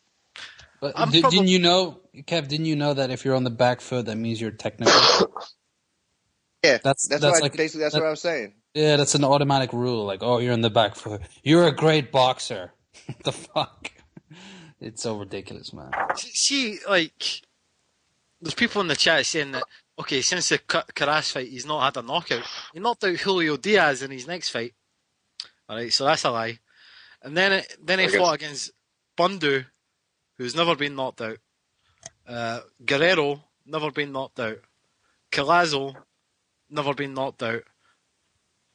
But didn't you know, Kev? Didn't you know that if you're on the back foot, that means you're technical? Yeah, that's what I was saying. Yeah, that's an automatic rule. Like, oh, you're on the back foot. You're a great boxer. What the fuck? It's so ridiculous, man. See, like, there's people in the chat saying that, okay, since the Carras fight, he's not had a knockout. He knocked out Julio Diaz in his next fight. All right, so that's a lie. And then he fought against Bundu, who's never been knocked out. Guerrero, never been knocked out. Collazo, never been knocked out.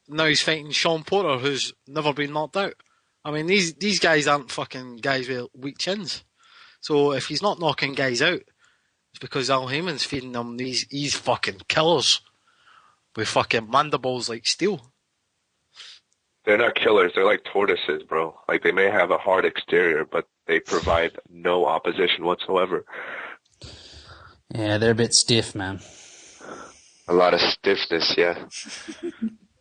Now he's fighting Sean Porter, who's never been knocked out. I mean, these guys aren't fucking guys with weak chins. So if he's not knocking guys out, it's because Al Heyman's feeding them these fucking killers with fucking mandibles like steel. They're not killers. They're like tortoises, bro. Like, they may have a hard exterior, but they provide no opposition whatsoever. Yeah, they're a bit stiff, man. A lot of stiffness, yeah.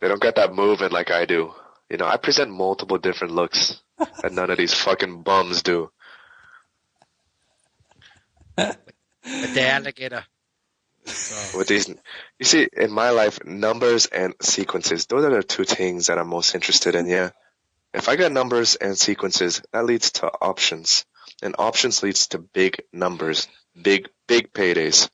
They don't got that movement like I do. I present multiple different looks that none of these fucking bums do. The alligator. With these, you see, in my life, numbers and sequences, those are the two things that I'm most interested in, yeah. If I got numbers and sequences, that leads to options. And options leads to big numbers, big paydays.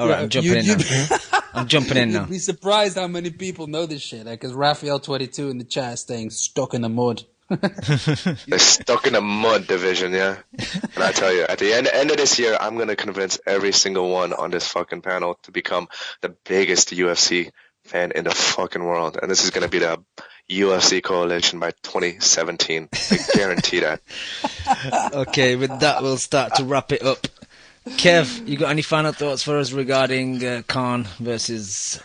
All right, I'm jumping in now. I'm jumping in now. You'd be surprised how many people know this shit. Because Raphael22 in the chat is staying stuck in the mud. They're stuck in the mud division, yeah. And I tell you, at the end of this year, I'm going to convince every single one on this fucking panel to become the biggest UFC fan in the fucking world. And this is going to be the UFC coalition by 2017. I guarantee that. Okay, with that, we'll start to wrap it up. Kev, you got any final thoughts for us regarding Khan versus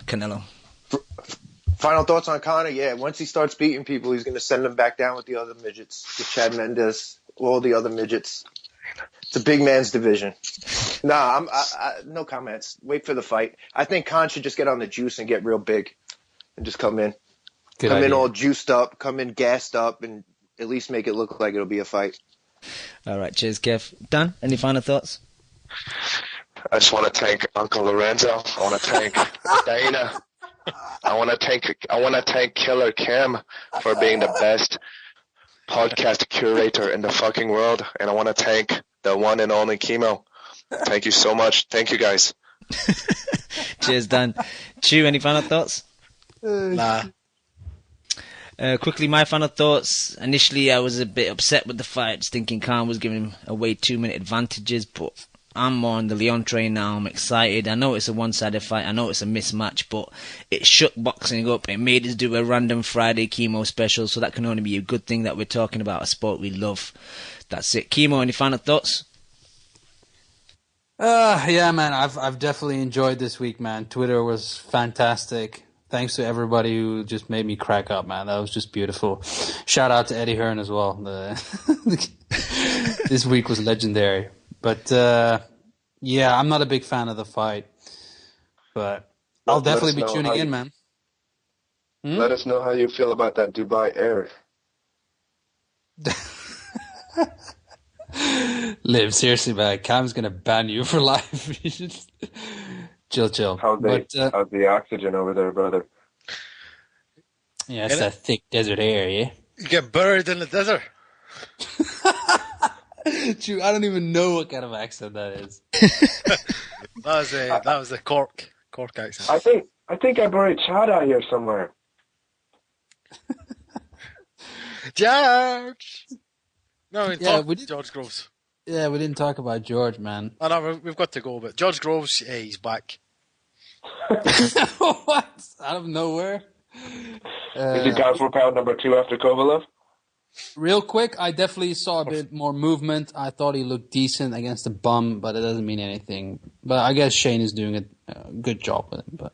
Canelo? Final thoughts on Conor? Yeah, once he starts beating people, he's going to send them back down with the other midgets, with Chad Mendes, all the other midgets. It's a big man's division. Nah, no comments. Wait for the fight. I think Khan should just get on the juice and get real big, and just come in. Come in all juiced up, come in gassed up, and at least make it look like it'll be a fight. All right, cheers, Kev. Dan, any final thoughts? I just want to thank Uncle Lorenzo. I want to thank Dana. I want to thank Killer Kim for being the best podcast curator in the fucking world, and I want to thank the one and only Kimo. Thank you so much. Thank you, guys. Cheers, Dan. Chew, any final thoughts? Nah. Quickly, my final thoughts. Initially, I was a bit upset with the fights, thinking Khan was giving him away 2-minute advantages, but I'm more on the Leon train now. I'm excited. I know it's a one-sided fight. I know it's a mismatch, but it shook boxing up. It made us do a random Friday Kimo special, so that can only be a good thing that we're talking about a sport we love. That's it. Kimo, any final thoughts? Yeah, man. I've definitely enjoyed this week, man. Twitter was fantastic. Thanks to everybody who just made me crack up, man. That was just beautiful. Shout out to Eddie Hearn as well. This week was legendary. But, yeah, I'm not a big fan of the fight. But I'll definitely be tuning in, man. Let us know how you feel about that Dubai Air. Liv, seriously, man. Cam's going to ban you for life. Chill. How's the oxygen over there, brother? Yeah, it's that thick desert air, yeah? You get buried in the desert. True, I don't even know what kind of accent that is. that was the Cork accent. I think I buried Chad out here somewhere. George! No, we did George Groves. Yeah, we didn't talk about George, man. I know, we've got to go, but George Groves, he's back. What? Out of nowhere? Is he down for pound number 2 after Kovalev? Real quick, I definitely saw a bit more movement. I thought he looked decent against the bum, but it doesn't mean anything. But I guess Shane is doing a good job with him. But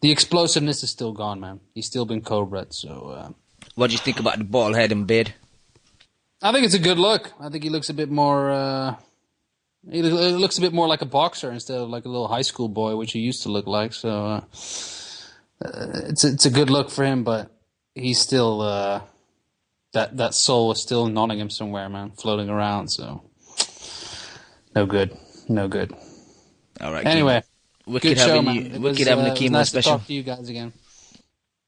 the explosiveness is still gone, man. He's still been co-bred. So, what do you think about the bald head and beard? I think it's a good look. I think he looks a bit more. He looks a bit more like a boxer instead of like a little high school boy, which he used to look like. So it's a good look for him, but he's still. That soul is still in Nottingham somewhere, man, floating around. So, no good. All right. Anyway, wicked good show, having man. you. It Wicked was, having a it was Kimo nice special. to talk to you guys again.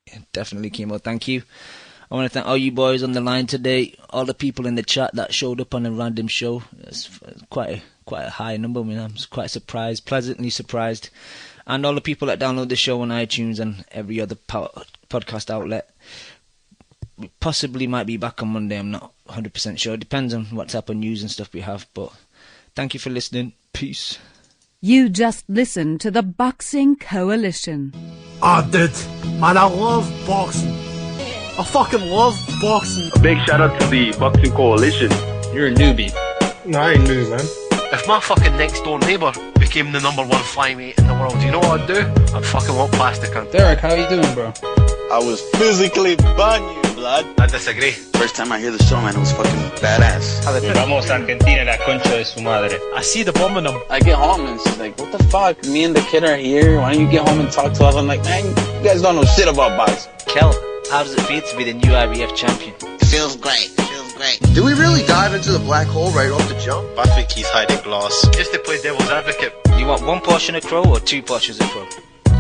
Yeah, definitely, Kimo. Thank you. I want to thank all you boys on the line today. All the people in the chat that showed up on a random show. It's quite a high number. I mean, I'm quite surprised, pleasantly surprised. And all the people that download the show on iTunes and every other podcast outlet. We possibly might be back on Monday. I'm not 100% sure. It depends on what type of news and stuff we have. But thank you for listening. Peace. You just listened to the Boxing Coalition. Oh, dude, man, I love boxing. I fucking love boxing. A big shout out to the Boxing Coalition. You're a newbie. No, I ain't new, man. If my fucking next door neighbour became the #1 flyweight in the world, you know what I'd do? I'd fucking walk past the cunt. Derek, how you doing, bro? I was physically bun you, blood. I disagree. First time I hear the show, man, it was fucking badass. Vamos a Argentina, la concha de su madre. I see the bomb in them. I get home and she's like, what the fuck? Me and the kid are here. Why don't you get home and talk to us? I'm like, man, you guys don't know shit about boxing. Kel, how does it feel to be the new IBF champion? It feels great. Did we really dive into the black hole right off the jump? I think he's hiding glass. Just to play devil's advocate. You want 1 portion of crow or 2 portions of crow?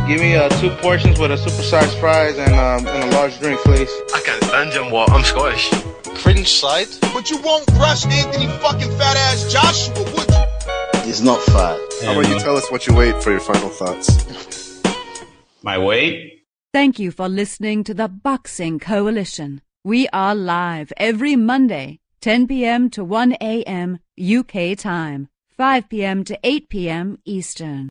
Give me 2 portions with a supersized fries and a large drink, please. I can't stand him, what? I'm Scottish. Cringe side? But you won't rush Anthony fucking fat ass Joshua, would you? He's not fat. How about you tell us what you weighed for your final thoughts? My weight? Thank you for listening to the Boxing Coalition. We are live every Monday, 10 p.m. to 1 a.m. UK time, 5 p.m. to 8 p.m. Eastern.